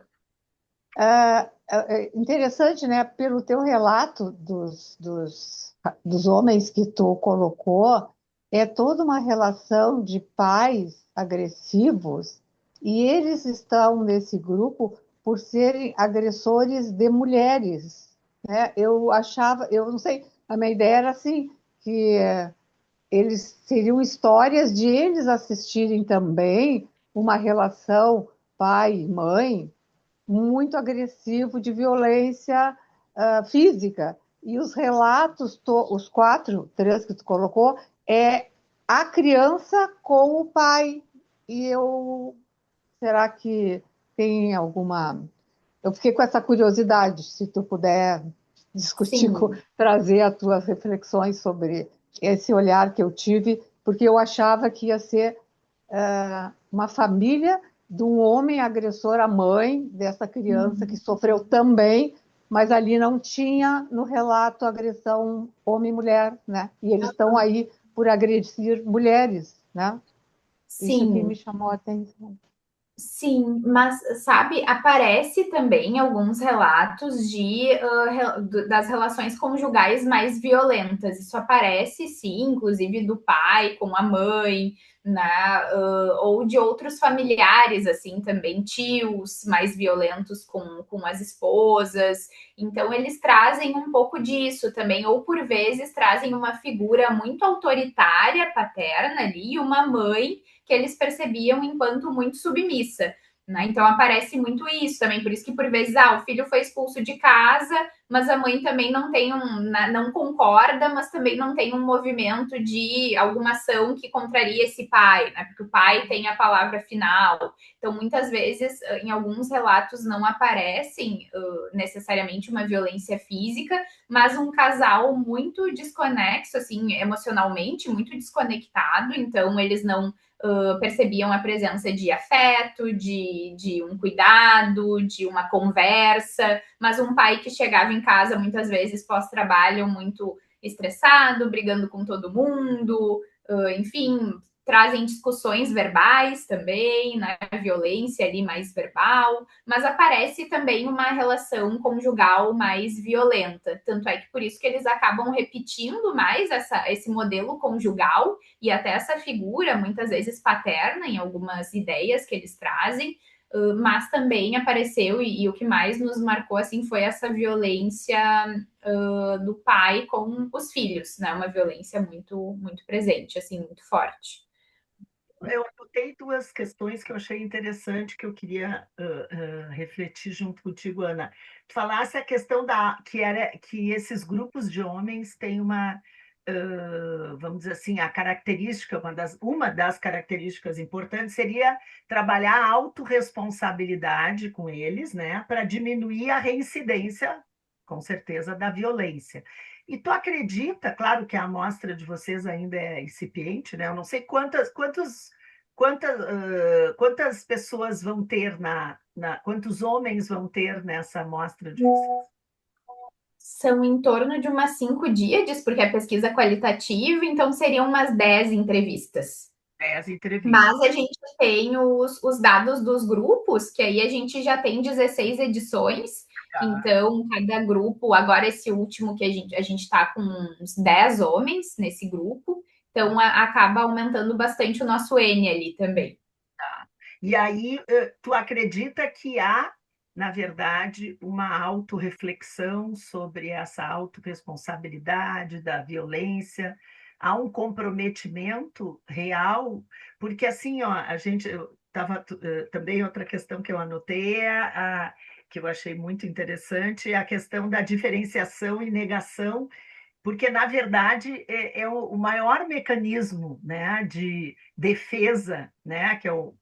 É interessante, né? Pelo teu relato dos homens que tu colocou, é toda uma relação de pais agressivos e eles estão nesse grupo por serem agressores de mulheres, né? Eu achava, eu não sei, a minha ideia era assim, que eles seriam histórias de eles assistirem também uma relação pai e mãe muito agressivo de violência física. E os relatos, os quatro, três que tu colocou, é a criança com o pai. E eu, será que tem alguma... Eu fiquei com essa curiosidade, se tu puder discutir, Sim. trazer as tuas reflexões sobre esse olhar que eu tive, porque eu achava que ia ser uma família de um homem agressor à mãe dessa criança que sofreu também, mas ali não tinha no relato agressão homem-mulher, né? E eles estão aí por agredir mulheres, né? Isso que me Sim. chamou a atenção. Sim, mas sabe, aparece também alguns relatos das relações conjugais mais violentas. Isso aparece, sim, inclusive do pai com a mãe, né? Ou de outros familiares, assim, também tios mais violentos com as esposas. Então, eles trazem um pouco disso também, ou por vezes trazem uma figura muito autoritária, paterna ali, uma mãe que eles percebiam enquanto muito submissa. Né? Então aparece muito isso também, por isso que por vezes o filho foi expulso de casa, mas a mãe também não concorda, mas também não tem um movimento de alguma ação que contraria esse pai, né? Porque o pai tem a palavra final. Então muitas vezes em alguns relatos não aparecem necessariamente uma violência física, mas um casal muito desconexo, assim, emocionalmente, muito desconectado, então eles não percebiam a presença de afeto, de um cuidado, de uma conversa, mas um pai que chegava em casa muitas vezes pós-trabalho muito estressado, brigando com todo mundo, enfim, trazem discussões verbais também, né? Violência ali mais verbal, mas aparece também uma relação conjugal mais violenta. Tanto é que por isso que eles acabam repetindo mais esse modelo conjugal e até essa figura, muitas vezes paterna, em algumas ideias que eles trazem, mas também apareceu, e o que mais nos marcou assim foi essa violência do pai com os filhos, né? Uma violência muito, muito presente, assim, muito forte. Eu anotei duas questões que eu achei interessante, que eu queria refletir junto contigo, Ana. Tu falasse a questão que esses grupos de homens têm uma, vamos dizer assim, a característica, uma das características importantes seria trabalhar a autorresponsabilidade com eles, né, para diminuir a reincidência, com certeza, da violência. E tu acredita, claro que a amostra de vocês ainda é incipiente, né? Eu não sei quantas pessoas vão ter quantos homens vão ter nessa amostra de vocês? São em torno de umas 5 díades, porque a pesquisa é qualitativa, então seriam umas 10 entrevistas. 10 entrevistas. Mas a gente tem os dados dos grupos, que aí a gente já tem 16 edições. Então, cada grupo, agora esse último que a gente está com uns 10 homens nesse grupo, então acaba aumentando bastante o nosso N ali também. E aí, tu acredita que há na verdade, uma autorreflexão sobre essa autorresponsabilidade da violência, há um comprometimento real, porque assim, ó, a gente estava também outra questão que eu anotei que eu achei muito interessante, é a questão da diferenciação e negação, porque, na verdade, é o maior mecanismo, né, de defesa, né, que é o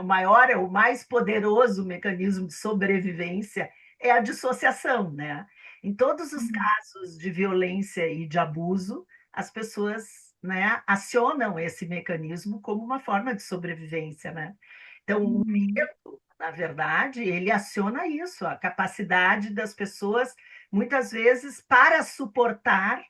maior, é o mais poderoso mecanismo de sobrevivência, é a dissociação. Né? Em todos os casos de violência e de abuso, as pessoas, né, acionam esse mecanismo como uma forma de sobrevivência. Né? Então, o Uhum. medo, na verdade, ele aciona isso, a capacidade das pessoas muitas vezes, para suportar,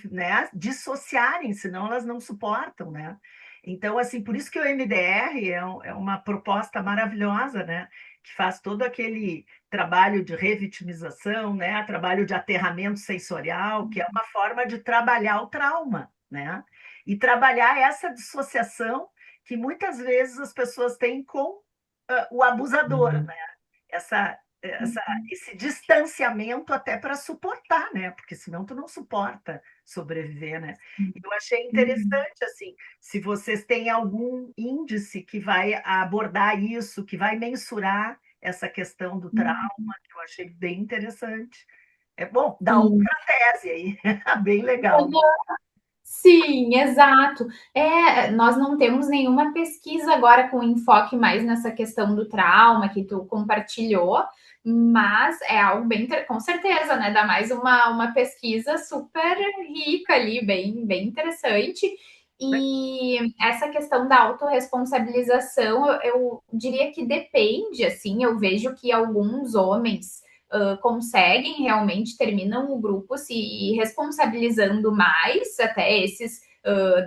né, dissociarem, senão elas não suportam, né? Então, assim, por isso que o MDR é uma proposta maravilhosa, né? Que faz todo aquele trabalho de revitimização, né? Trabalho de aterramento sensorial, que é uma forma de trabalhar o trauma, né? E trabalhar essa dissociação que muitas vezes as pessoas têm com o abusador, né? Esse distanciamento até para suportar, né? Porque senão tu não suporta sobreviver, né? Eu achei Uhum. interessante, assim, se vocês têm algum índice que vai abordar isso, que vai mensurar essa questão do trauma, Uhum. que eu achei bem interessante. É bom, dá Sim. outra tese aí, bem legal. Sim, exato. Nós não temos nenhuma pesquisa agora com enfoque mais nessa questão do trauma que tu compartilhou, mas é algo bem, com certeza, né? Dá mais uma pesquisa super rica ali, bem interessante. E essa questão da autorresponsabilização, eu diria que depende, assim, eu vejo que alguns homens conseguem realmente, terminam o grupo se responsabilizando mais, até esses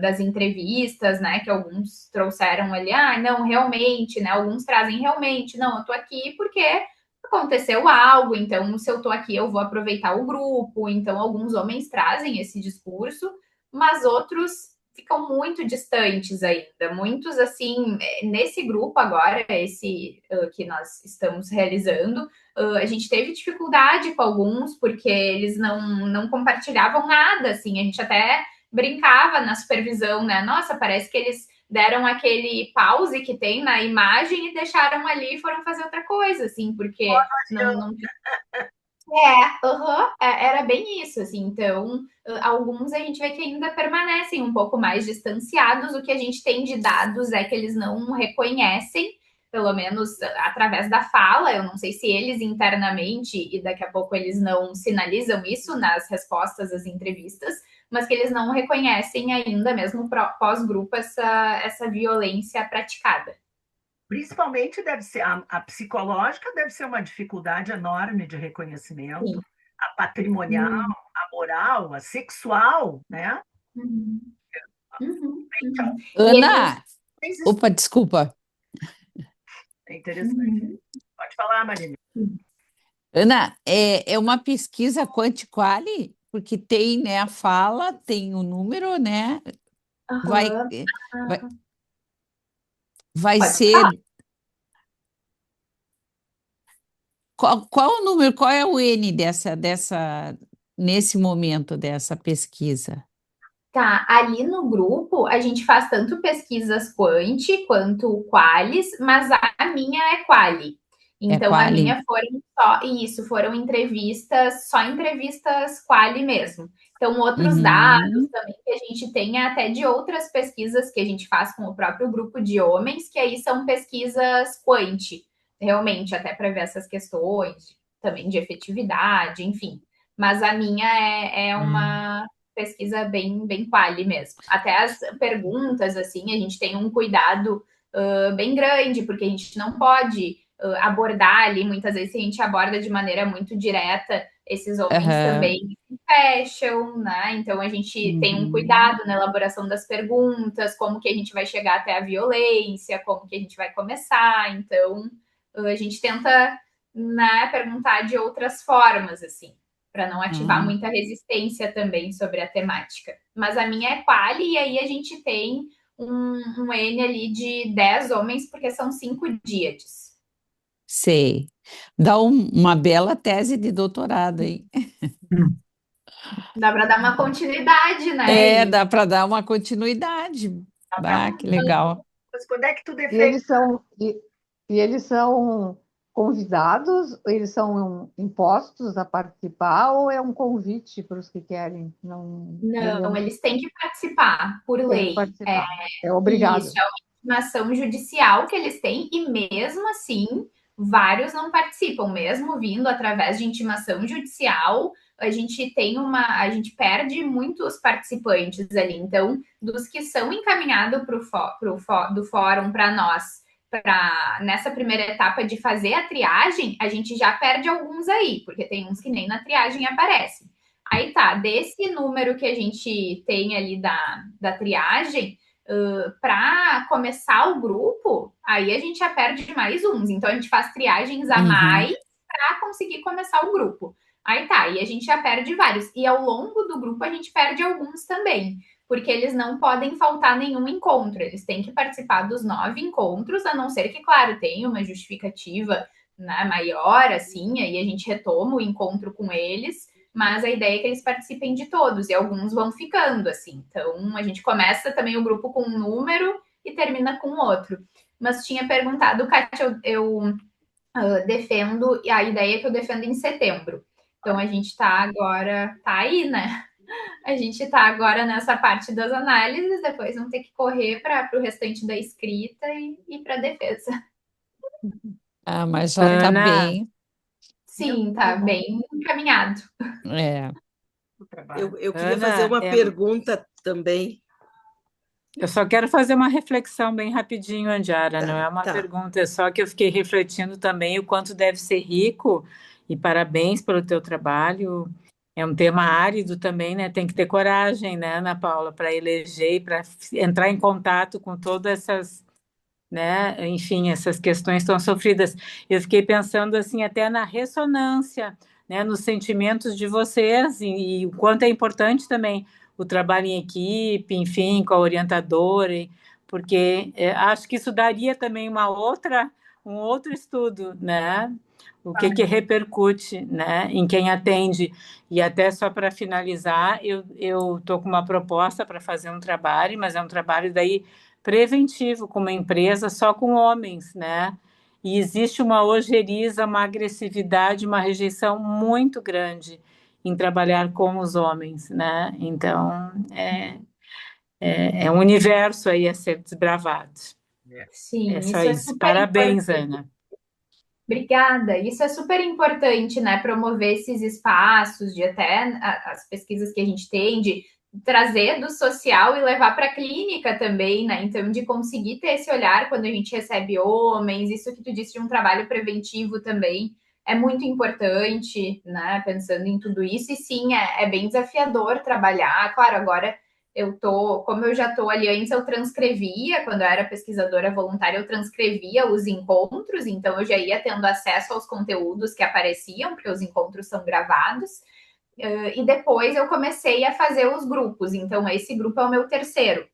das entrevistas, né, que alguns trouxeram ali, não, realmente, né, alguns trazem realmente, não, eu tô aqui porque aconteceu algo, então se eu tô aqui eu vou aproveitar o grupo, então alguns homens trazem esse discurso, mas outros ficam muito distantes ainda, muitos assim, nesse grupo agora, esse que nós estamos realizando, a gente teve dificuldade com alguns, porque eles não compartilhavam nada, assim, a gente até brincava na supervisão, né? Nossa, parece que eles deram aquele pause que tem na imagem e deixaram ali e foram fazer outra coisa, assim, porque não era bem isso, assim, então alguns a gente vê que ainda permanecem um pouco mais distanciados, o que a gente tem de dados é que eles não reconhecem, pelo menos através da fala, eu não sei se eles internamente, e daqui a pouco eles não sinalizam isso nas respostas às entrevistas, mas que eles não reconhecem ainda, mesmo pós-grupo, essa violência praticada. Principalmente deve ser a psicológica, deve ser uma dificuldade enorme de reconhecimento, Sim. a patrimonial, Uhum. a moral, a sexual, né? Uhum. Uhum. Então, Uhum. E eles. Ana, opa, desculpa. é interessante. Uhum. Pode falar, Marina. Ana, é uma pesquisa quanti-quali, porque tem, né, a fala, tem o número, né? Vai, Aham. vai, vai Pode falar. ser. Qual o número, qual é o N nesse momento dessa pesquisa? Tá, ali no grupo a gente faz tanto pesquisas quanti quanto qualis, mas a minha é quali. É Então a quali? minha foram entrevistas, só entrevistas quali mesmo. Então outros dados Uhum, também que a gente tem até de outras pesquisas que a gente faz com o próprio grupo de homens, que aí são pesquisas quanti, realmente, até para ver essas questões também de efetividade, enfim. Mas a minha é uma pesquisa bem quali mesmo. Até as perguntas, assim, a gente tem um cuidado bem grande, porque a gente não pode abordar ali, muitas vezes, se a gente aborda de maneira muito direta, esses homens aham, também fecham, né? Então a gente tem um uhum, cuidado na elaboração das perguntas, como que a gente vai chegar até a violência, como que a gente vai começar. Então a gente tenta, né, perguntar de outras formas, assim, para não ativar uhum. muita resistência também sobre a temática. Mas a minha é quali, e aí a gente tem um N ali de 10 homens, porque são 5 díades. Sei. Dá uma bela tese de doutorado, hein? Dá para dar uma continuidade, né? É, E dá para dar uma continuidade. dá para Ah, que legal. Mas quando é que tu E defende? eles são, e eles são convidados, eles são impostos a participar, ou é um convite para os que querem? Não me não, lembro. eles têm que participar por Tem que lei. participar. É Isso, obrigado. é uma intimação judicial que eles têm, e mesmo assim, vários não participam, mesmo vindo através de intimação judicial, a gente perde muitos participantes ali. Então, dos que são encaminhados do fórum para nós, nessa primeira etapa de fazer a triagem, a gente já perde alguns aí, porque tem uns que nem na triagem aparecem. Aí tá, desse número que a gente tem ali da triagem, para começar o grupo, aí a gente já perde mais uns. Então a gente faz triagens a Uhum. mais para conseguir começar o grupo. Aí tá, e a gente já perde vários. E ao longo do grupo a gente perde alguns também, porque eles não podem faltar nenhum encontro. Eles têm que participar dos 9 encontros, a não ser que, claro, tenha uma justificativa, né, maior, assim, aí a gente retoma o encontro com eles, mas a ideia é que eles participem de todos, e alguns vão ficando, assim. Então, a gente começa também o grupo com um número e termina com outro. Mas tinha perguntado, Kátia, eu defendo, e a ideia que eu defendo em setembro. Então, a gente está agora, tá aí, né? A gente está agora nessa parte das análises, depois vamos ter que correr para o restante da escrita e para a defesa. Ah, mas já está Ana, bem. Sim, tá bem encaminhado. É. O trabalho. Eu queria fazer uma pergunta também. eu só quero fazer uma reflexão bem rapidinho, Andiara. Não é uma Tá. pergunta, é só que eu fiquei refletindo também o quanto deve ser rico, e parabéns pelo teu trabalho. É um tema árido também, né? Tem que ter coragem, né, Ana Paula, para eleger e para entrar em contato com todas essas, né? Enfim, essas questões tão sofridas. Eu fiquei pensando assim até na ressonância, né? Nos sentimentos de vocês, e o quanto é importante também o trabalho em equipe, enfim, com a orientadora, porque acho que isso daria também um outro estudo, né? O que repercute, né, em quem atende. E até só para finalizar, eu estou com uma proposta para fazer um trabalho, mas é um trabalho daí preventivo com uma empresa só com homens, né? E existe uma ojeriza, uma agressividade, uma rejeição muito grande em trabalhar com os homens, né? Então, é um universo aí a ser desbravado. É Sim, só isso é isso. super Parabéns, importante. Ana. Obrigada. Isso é super importante, né? Promover esses espaços de até as pesquisas que a gente tem, de trazer do social e levar para a clínica também, né? Então, de conseguir ter esse olhar quando a gente recebe homens, isso que tu disse de um trabalho preventivo também é muito importante, né? Pensando em tudo isso, e sim, é bem desafiador trabalhar. Claro, agora como eu já estou ali antes, eu transcrevia, quando eu era pesquisadora voluntária, eu transcrevia os encontros, então eu já ia tendo acesso aos conteúdos que apareciam, porque os encontros são gravados. E depois eu comecei a fazer os grupos, então esse grupo é o meu terceiro.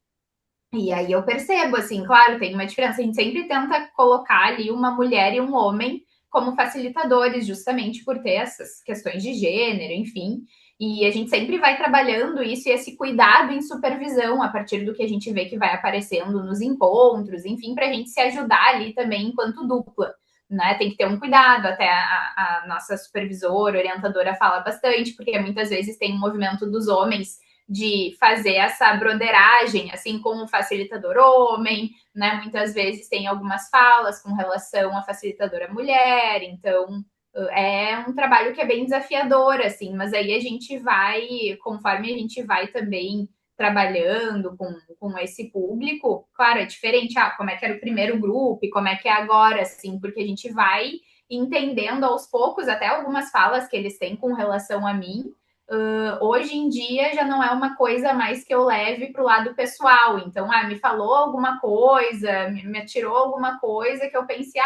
E aí eu percebo, assim, claro, tem uma diferença, a gente sempre tenta colocar ali uma mulher e um homem como facilitadores, justamente por ter essas questões de gênero, enfim. E a gente sempre vai trabalhando isso e esse cuidado em supervisão a partir do que a gente vê que vai aparecendo nos encontros, enfim, para a gente se ajudar ali também enquanto dupla. Né? Tem que ter um cuidado, até a nossa supervisora, orientadora fala bastante, porque muitas vezes tem um movimento dos homens de fazer essa broderagem, assim, com o facilitador homem, né? Muitas vezes tem algumas falas com relação à facilitadora mulher, então é um trabalho que é bem desafiador, assim, mas aí a gente vai, conforme a gente vai também trabalhando com esse público, claro, é diferente, como é que era o primeiro grupo e como é que é agora, assim, porque a gente vai entendendo aos poucos, até algumas falas que eles têm com relação a mim, hoje em dia já não é uma coisa mais que eu leve para o lado pessoal. Então, me falou alguma coisa, me atirou alguma coisa que eu pensei,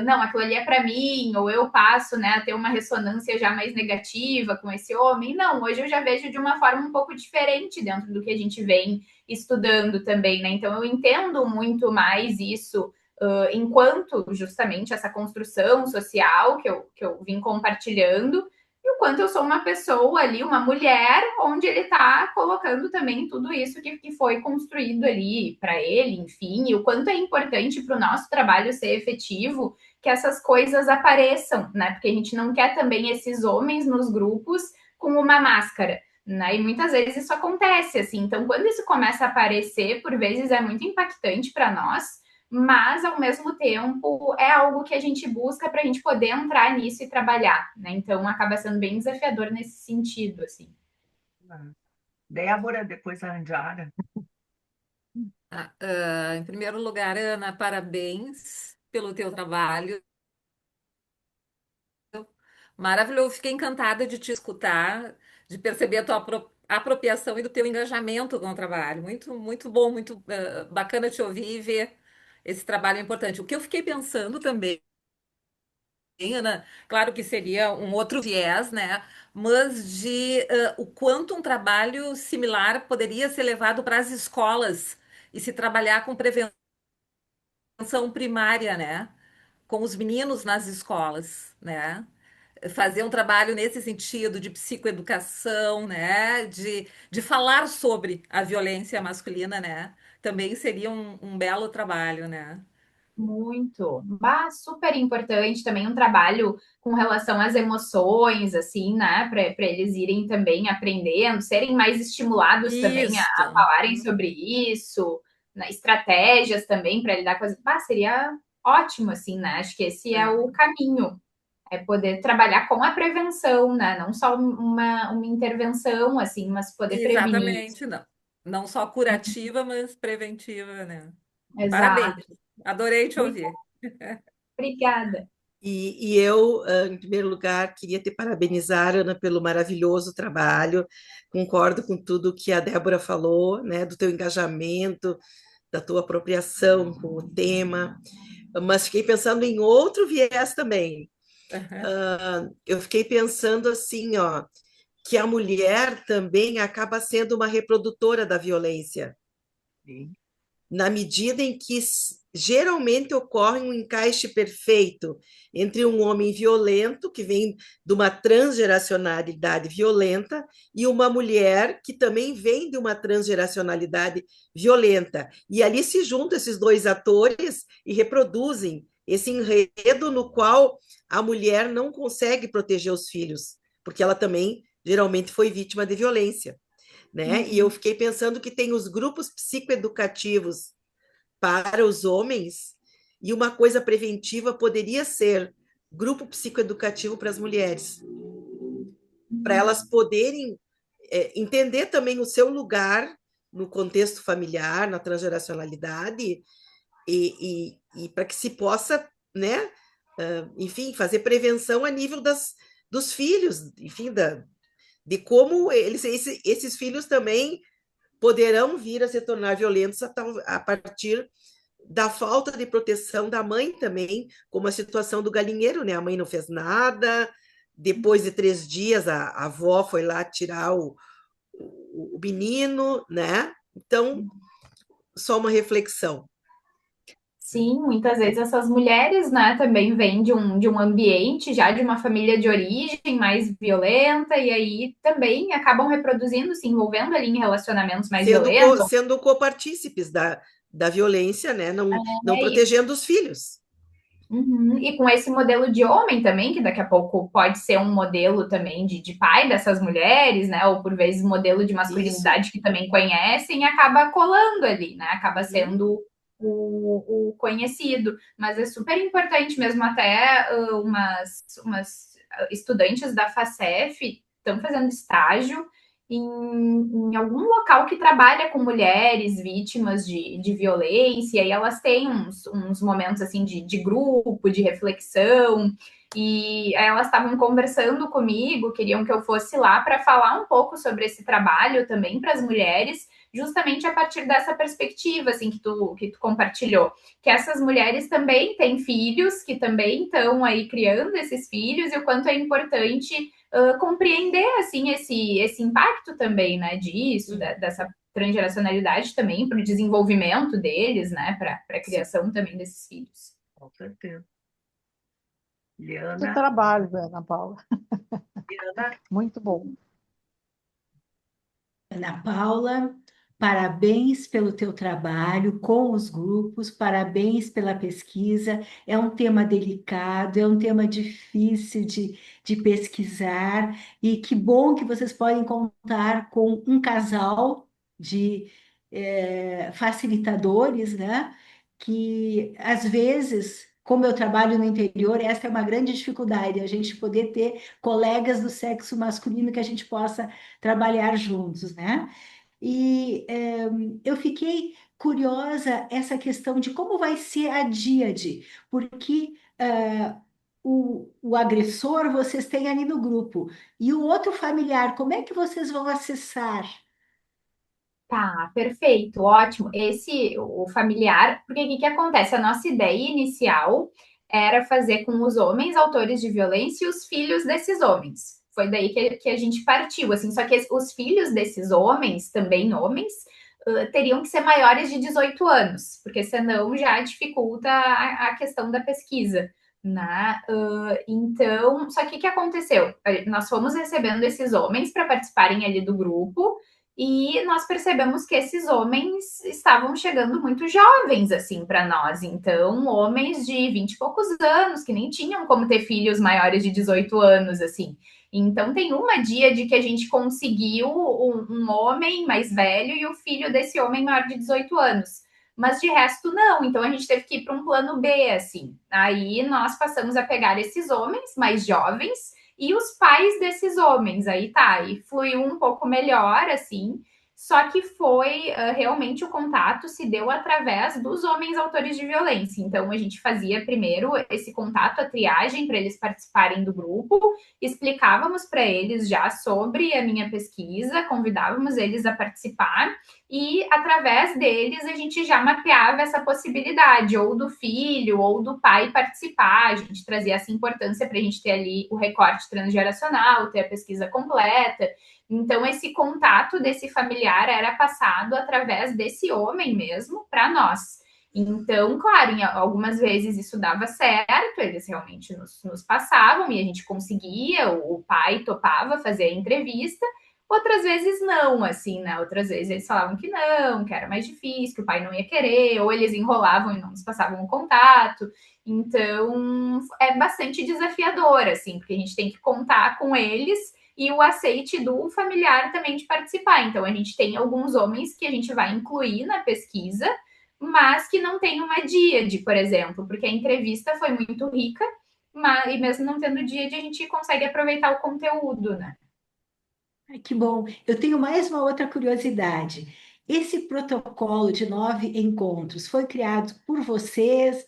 não, aquilo ali é para mim, ou eu passo, né, a ter uma ressonância já mais negativa com esse homem. Não, hoje eu já vejo de uma forma um pouco diferente dentro do que a gente vem estudando também, né? Então eu entendo muito mais isso enquanto justamente essa construção social que eu vim compartilhando, e o quanto eu sou uma pessoa ali, uma mulher, onde ele está colocando também tudo isso que foi construído ali para ele, enfim, e o quanto é importante para o nosso trabalho ser efetivo que essas coisas apareçam, né? Porque a gente não quer também esses homens nos grupos com uma máscara, né? E muitas vezes isso acontece, assim. Então, quando isso começa a aparecer, por vezes é muito impactante para nós, mas ao mesmo tempo é algo que a gente busca para a gente poder entrar nisso e trabalhar, né? Então acaba sendo bem desafiador nesse sentido, assim. Débora, depois a Andara. Em primeiro lugar, Ana, parabéns pelo teu trabalho. Maravilhoso, fiquei encantada de te escutar, de perceber a tua apropriação e do teu engajamento com o trabalho. Muito, muito bom, muito bacana te ouvir e ver esse trabalho importante. O que eu fiquei pensando também, Ana, claro que seria um outro viés, né? Mas de o quanto um trabalho similar poderia ser levado para as escolas e se trabalhar com prevenção primária, né? Com os meninos nas escolas, né? Fazer um trabalho nesse sentido de psicoeducação, né? De falar sobre a violência masculina, né? Também seria um belo trabalho, né? Muito. Super importante também um trabalho com relação às emoções, assim, né? Para eles irem também aprendendo, serem mais estimulados também a Isso. falarem sobre isso, né? Estratégias também para lidar com as. Seria ótimo, assim, né? Acho que esse é o caminho. É poder trabalhar com a prevenção, né? Não só uma intervenção, assim, mas poder prevenir. Exatamente, não. Não só curativa, mas preventiva, né? Parabéns. Exato. Adorei te ouvir. Obrigada. E eu, em primeiro lugar, queria te parabenizar, Ana, pelo maravilhoso trabalho. Concordo com tudo que a Débora falou, né, do teu engajamento, da tua apropriação com o tema. Mas fiquei pensando em outro viés também. Eu fiquei pensando assim, ó, que a mulher também acaba sendo uma reprodutora da violência. Sim. Na medida em que geralmente ocorre um encaixe perfeito entre um homem violento, que vem de uma transgeracionalidade violenta, e uma mulher que também vem de uma transgeracionalidade violenta. E ali se juntam esses dois atores e reproduzem esse enredo no qual a mulher não consegue proteger os filhos, porque ela também geralmente foi vítima de violência. Né? E eu fiquei pensando que tem os grupos psicoeducativos para os homens, e uma coisa preventiva poderia ser grupo psicoeducativo para as mulheres, para elas poderem entender também o seu lugar no contexto familiar, na transgeracionalidade, e para que se possa, né, enfim, fazer prevenção a nível dos filhos, enfim, de como esses filhos também poderão vir a se tornar violentos a partir da falta de proteção da mãe também, como a situação do galinheiro, né? A mãe não fez nada, depois de 3 dias a avó foi lá tirar o menino, né? Então, só uma reflexão. Sim, muitas vezes essas mulheres, né, também vêm de um ambiente já de uma família de origem mais violenta, e aí também acabam reproduzindo, se envolvendo ali em relacionamentos mais violentos. Sendo copartícipes da violência, né? Não protegendo os filhos. Uhum. E com esse modelo de homem também, que daqui a pouco pode ser um modelo também de pai dessas mulheres, né? Ou por vezes modelo de masculinidade que também conhecem, acaba colando ali, né? Acaba sendo o conhecido. Mas é super importante mesmo, até umas estudantes da FACEF estão fazendo estágio em algum local que trabalha com mulheres vítimas de violência, e elas têm uns momentos assim de grupo, de reflexão, e elas estavam conversando comigo, queriam que eu fosse lá para falar um pouco sobre esse trabalho também para as mulheres, justamente a partir dessa perspectiva assim que tu compartilhou, que essas mulheres também têm filhos, que também estão aí criando esses filhos, e o quanto é importante compreender assim esse impacto também, né, disso, dessa transgeracionalidade também, para o desenvolvimento deles, né? Para a Sim, criação também desses filhos. com certeza. Do Liana, trabalho, Ana Paula. Liana, Muito bom. Ana Paula, parabéns pelo teu trabalho com os grupos, parabéns pela pesquisa. É um tema delicado, é um tema difícil de pesquisar, e que bom que vocês podem contar com um casal de facilitadores, né? Que às vezes, como eu trabalho no interior, essa é uma grande dificuldade, a gente poder ter colegas do sexo masculino que a gente possa trabalhar juntos, né? E eu fiquei curiosa essa questão de como vai ser a díade, porque o agressor vocês têm ali no grupo, e o outro familiar, como é que vocês vão acessar? Tá, perfeito, ótimo. Esse, o familiar, porque o que que acontece? A nossa ideia inicial era fazer com os homens autores de violência e os filhos desses homens. Foi daí que a gente partiu, assim, só que os filhos desses homens, também homens, teriam que ser maiores de 18 anos, porque senão já dificulta a questão da pesquisa, né? Então, só que o que aconteceu? Nós fomos recebendo esses homens para participarem ali do grupo, e nós percebemos que esses homens estavam chegando muito jovens, assim, para nós. Então, homens de 20 e poucos anos, que nem tinham como ter filhos maiores de 18 anos, assim. Então, tem uma dia de que a gente conseguiu um homem mais velho e o filho desse homem maior de 18 anos. Mas de resto, não. Então, a gente teve que ir para um plano B, assim. Aí, nós passamos a pegar esses homens mais jovens e os pais desses homens. Aí tá, e fluiu um pouco melhor, assim, só que foi realmente o contato se deu através dos homens autores de violência. Então a gente fazia primeiro esse contato, a triagem para eles participarem do grupo, explicávamos para eles já sobre a minha pesquisa, convidávamos eles a participar e através deles a gente já mapeava essa possibilidade, ou do filho ou do pai participar. A gente trazia essa importância para a gente ter ali o recorte transgeracional, ter a pesquisa completa. Então, esse contato desse familiar era passado através desse homem mesmo para nós. Então, claro, em algumas vezes isso dava certo, eles realmente nos passavam e a gente conseguia, o pai topava fazer a entrevista. Outras vezes não, assim, né? Outras vezes eles falavam que era mais difícil, que o pai não ia querer, ou eles enrolavam e não nos passavam o contato. Então, é bastante desafiador, assim, porque a gente tem que contar com eles e o aceite do familiar também de participar. Então, a gente tem alguns homens que a gente vai incluir na pesquisa, mas que não tem uma díade, por exemplo, porque a entrevista foi muito rica, mas, e mesmo não tendo díade, a gente consegue aproveitar o conteúdo, né? Ai, que bom. Eu tenho mais uma outra curiosidade. Esse protocolo de 9 encontros foi criado por vocês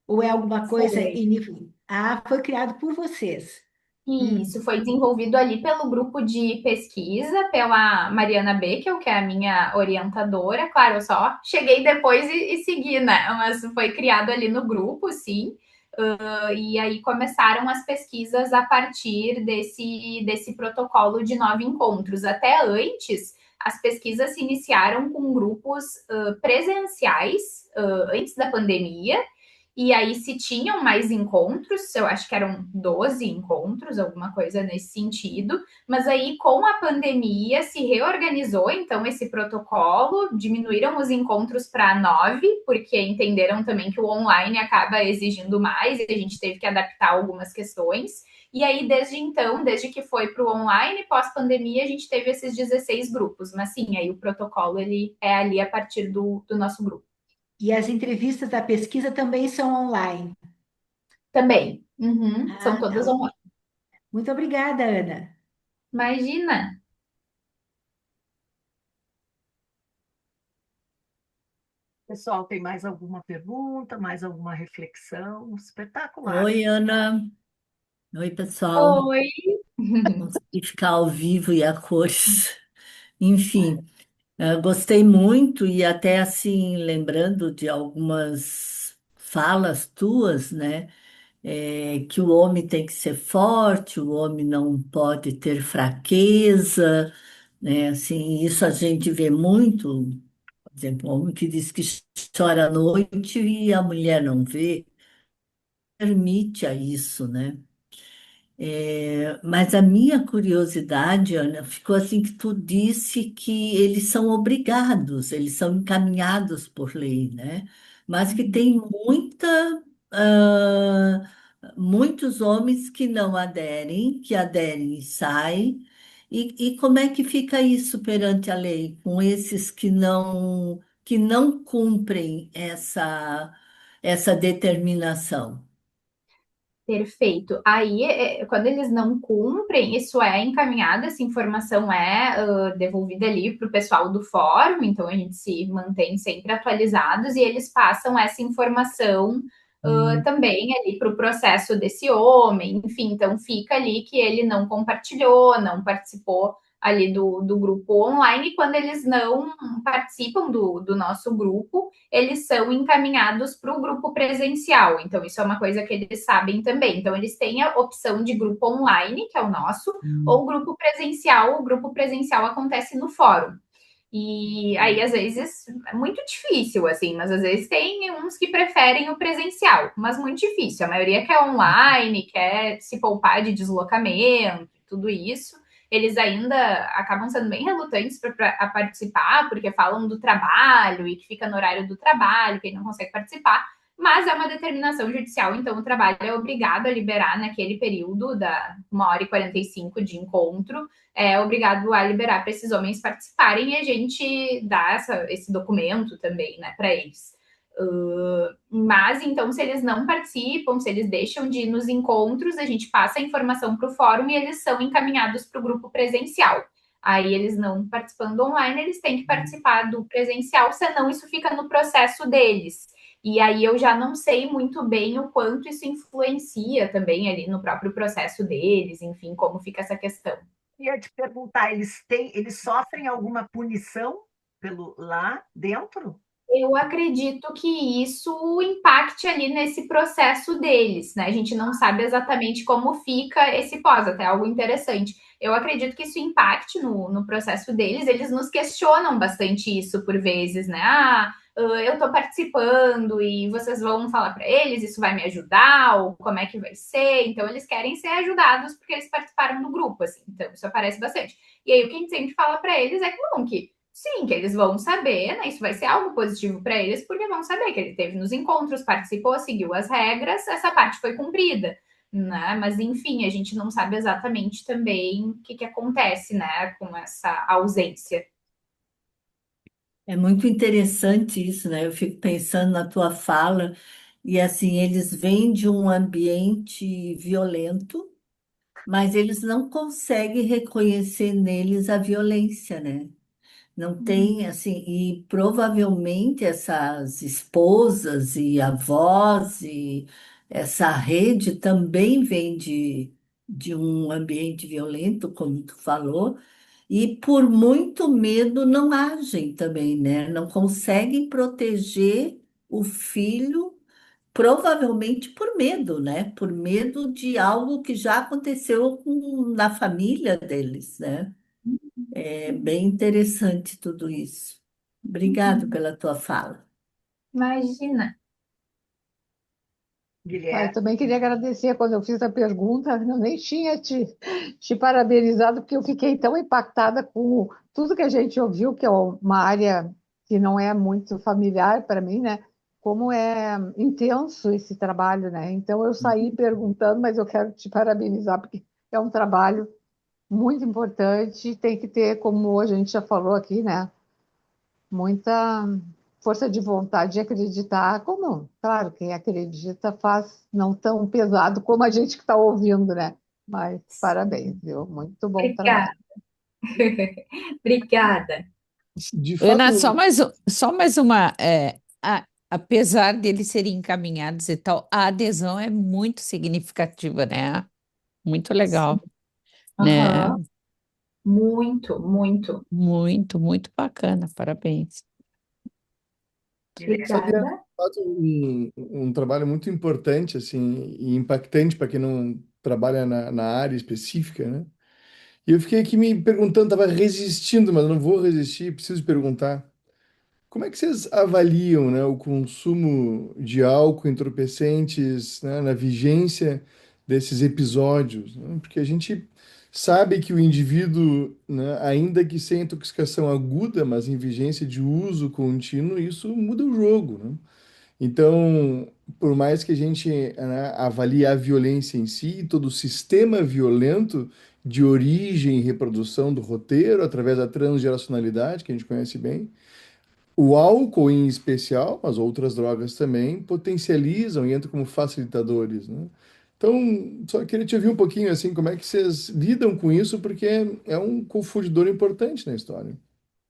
ou é alguma coisa Foi. em nível... Ah, foi criado por vocês. Isso foi desenvolvido ali pelo grupo de pesquisa, pela Mariana Beckel, que é a minha orientadora. Claro, eu só cheguei depois e segui, né? Mas foi criado ali no grupo, sim. E aí começaram as pesquisas a partir desse protocolo de 9 encontros. Até antes, as pesquisas se iniciaram com grupos presenciais, antes da pandemia, e aí, se tinham mais encontros, eu acho que eram 12 encontros, alguma coisa nesse sentido, mas aí, com a pandemia, se reorganizou, então, esse protocolo, diminuíram os encontros para 9, porque entenderam também que o online acaba exigindo mais, e a gente teve que adaptar algumas questões. E aí, desde então, desde que foi para o online, pós-pandemia, a gente teve esses 16 grupos, mas sim, aí o protocolo, ele é ali a partir do nosso grupo. E as entrevistas da pesquisa também são online. Também. Uhum, são Ah, todas tá. online. Muito obrigada, Ana. Imagina. pessoal, tem mais alguma pergunta, mais alguma reflexão? Espetacular. Oi, Ana. Oi, pessoal. Oi. Consegui ficar ao vivo e a cores. Enfim, gostei muito e até assim, lembrando de algumas falas tuas, né? Que o homem tem que ser forte, o homem não pode ter fraqueza, né? Assim, isso a gente vê muito, por exemplo, um homem que diz que chora à noite e a mulher não vê, permite a isso, né? Mas a minha curiosidade, Ana, ficou assim que tu disse que eles são obrigados, eles são encaminhados por lei, né? Mas que tem ah, muitos homens que não aderem, que aderem e saem. E como é que fica isso perante a lei, com esses que não cumprem essa determinação? Perfeito. Aí, quando eles não cumprem, isso é encaminhado, essa informação é devolvida ali para o pessoal do fórum, então a gente se mantém sempre atualizados e eles passam essa informação também ali para o processo desse homem, enfim, então fica ali que ele não compartilhou, não participou ali do grupo online, e quando eles não participam do nosso grupo, eles são encaminhados para o grupo presencial. Então, isso é uma coisa que eles sabem também. Então, eles têm a opção de grupo online, que é o nosso, ou grupo presencial. O grupo presencial acontece no fórum. E aí, às vezes, é muito difícil, assim, mas às vezes tem uns que preferem o presencial, mas muito difícil. A maioria quer online, quer se poupar de deslocamento, tudo isso. Eles ainda acabam sendo bem relutantes a participar, porque falam do trabalho e que fica no horário do trabalho, que ele não consegue participar, mas é uma determinação judicial, então o trabalho é obrigado a liberar naquele período da 1h45 de encontro, é obrigado a liberar para esses homens participarem e a gente dá esse documento também, né, para eles. Mas então, se eles não participam, se eles deixam de ir nos encontros, a gente passa a informação para o fórum e eles são encaminhados para o grupo presencial. Aí eles não participando online, eles têm que participar do presencial, senão isso fica no processo deles. E aí eu já não sei muito bem o quanto isso influencia também ali no próprio processo deles, enfim, como fica essa questão. Ia te perguntar, eles sofrem alguma punição pelo lá dentro? Eu acredito que isso impacte ali nesse processo deles, né? A gente não sabe exatamente como fica esse pós, até algo interessante. Eu acredito que isso impacte no processo deles, eles nos questionam bastante isso por vezes, né? Eu estou participando e vocês vão falar para eles, isso vai me ajudar, ou como é que vai ser? Então, eles querem ser ajudados porque eles participaram do grupo, assim, então isso aparece bastante. E aí, o que a gente sempre fala para eles é que não, que sim, que eles vão saber, né? Isso vai ser algo positivo para eles, porque vão saber que ele esteve nos encontros, participou, seguiu as regras, essa parte foi cumprida, né? Mas enfim, a gente não sabe exatamente também o que acontece, né, com essa ausência. É muito interessante isso, né? Eu fico pensando na tua fala, e assim, eles vêm de um ambiente violento, mas eles não conseguem reconhecer neles a violência, né? Não tem, assim, e provavelmente essas esposas e avós e essa rede também vem de um ambiente violento, como tu falou, e por muito medo não agem também, né? Não conseguem proteger o filho, provavelmente por medo, né? Por medo de algo que já aconteceu na família deles, né? É bem interessante tudo isso. Obrigado pela tua fala. Imagina. Eu Guilherme, também queria agradecer quando eu fiz a pergunta, eu nem tinha te parabenizado, porque eu fiquei tão impactada com tudo que a gente ouviu, que é uma área que não é muito familiar para mim, né? Como é intenso esse trabalho, né? Então eu saí perguntando, mas eu quero te parabenizar, porque é um trabalho muito importante, tem que ter, como a gente já falou aqui, né? Muita força de vontade de acreditar, como, claro, quem acredita faz não tão pesado como a gente que está ouvindo, né? Mas parabéns, viu? Muito bom trabalho. Obrigada. Obrigada. De Ana, fato, só mais uma. Apesar deles serem encaminhados e tal, a adesão é muito significativa, né? Muito legal, né? Aham. Muito, muito. Muito, muito bacana. Parabéns. Guilherme. sabe, é de Obrigada. fato um trabalho muito importante assim, e impactante para quem não trabalha na área específica, né? E eu fiquei aqui me perguntando, estava resistindo, mas não vou resistir, preciso perguntar. Como é que vocês avaliam, né, o consumo de álcool, entorpecentes, né, na vigência desses episódios, né? Porque a gente sabe que o indivíduo, né, ainda que sem intoxicação aguda, mas em vigência de uso contínuo, isso muda o jogo, né? Então, por mais que a gente, né, avalie a violência em si, todo o sistema violento de origem e reprodução do roteiro, através da transgeracionalidade, que a gente conhece bem, o álcool em especial, mas outras drogas também, potencializam e entram como facilitadores, né? Então, só queria te ouvir um pouquinho, assim, como é que vocês lidam com isso, porque é um confundidor importante na história.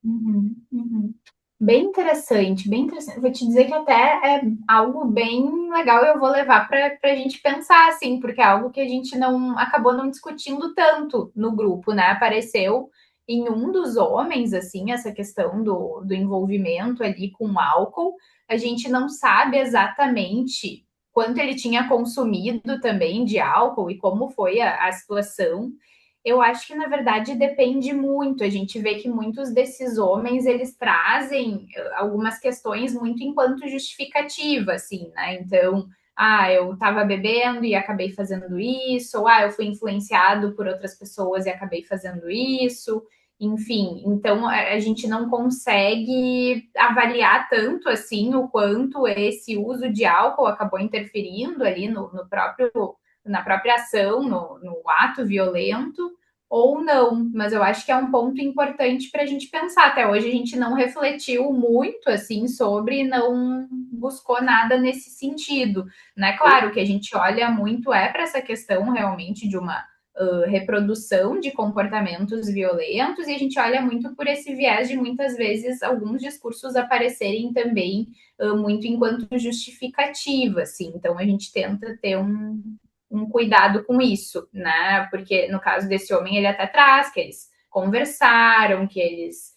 Uhum, uhum. Bem interessante, bem interessante. Vou te dizer que até é algo bem legal, eu vou levar para a gente pensar, assim, porque é algo que a gente não acabou não discutindo tanto no grupo, né? Apareceu em um dos homens, assim, essa questão do envolvimento ali com álcool. A gente não sabe exatamente quanto ele tinha consumido também de álcool e como foi a situação. Eu acho que na verdade depende muito. A gente vê que muitos desses homens eles trazem algumas questões muito enquanto justificativa, assim, né? Então, eu estava bebendo e acabei fazendo isso, ou eu fui influenciado por outras pessoas e acabei fazendo isso. Enfim, então a gente não consegue avaliar tanto assim o quanto esse uso de álcool acabou interferindo ali no próprio na própria ação, no ato violento, ou não. Mas eu acho que é um ponto importante para a gente pensar. Até hoje a gente não refletiu muito assim sobre, não buscou nada nesse sentido. Né? Claro que a gente olha muito para essa questão realmente de uma reprodução de comportamentos violentos, e a gente olha muito por esse viés de muitas vezes alguns discursos aparecerem também muito enquanto justificativa, assim. Então a gente tenta ter um cuidado com isso, né? Porque no caso desse homem, ele até traz que eles conversaram, que eles,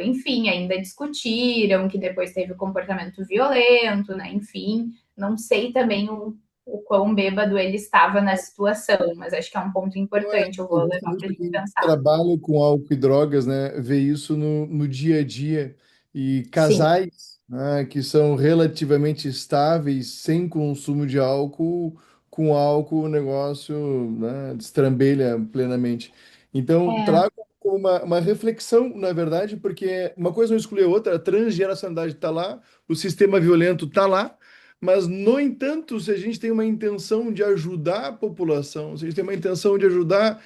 enfim, ainda discutiram, que depois teve o comportamento violento, né? Enfim, não sei também o quão bêbado ele estava na situação, mas acho que é um ponto importante, eu vou levar Justamente para a para gente quem pensar. trabalha com álcool e drogas, né, vê isso no dia a dia. E Sim, casais, né, que são relativamente estáveis, sem consumo de álcool, com álcool o negócio, né, destrambelha plenamente. Então, é, trago uma reflexão, na verdade, porque uma coisa não exclui a outra, a transgeracionalidade está lá, o sistema violento está lá, mas, no entanto, se a gente tem uma intenção de ajudar a população, se a gente tem uma intenção de ajudar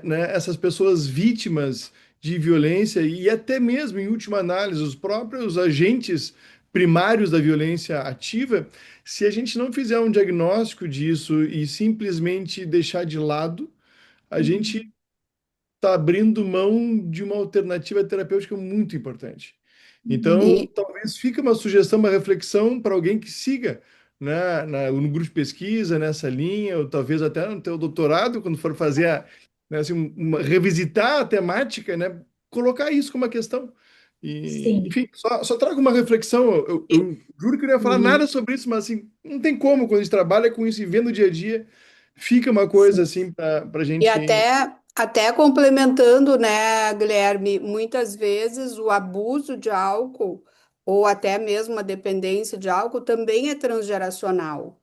né, essas pessoas vítimas de violência e até mesmo, em última análise, os próprios agentes primários da violência ativa, se a gente não fizer um diagnóstico disso e simplesmente deixar de lado, a gente está abrindo mão de uma alternativa terapêutica muito importante. Então, E, talvez fique uma sugestão, uma reflexão para alguém que siga, né, no grupo de pesquisa, nessa linha, ou talvez até no teu doutorado, quando for fazer, né, assim, revisitar a temática, né, colocar isso como uma questão. E, sim, enfim, só trago uma reflexão. Eu juro que eu não ia falar e, nada sobre isso, mas assim, não tem como, quando a gente trabalha com isso e vê no dia a dia, fica uma coisa sim. assim para a E gente. até complementando, né, Guilherme, muitas vezes o abuso de álcool ou até mesmo a dependência de álcool também é transgeracional.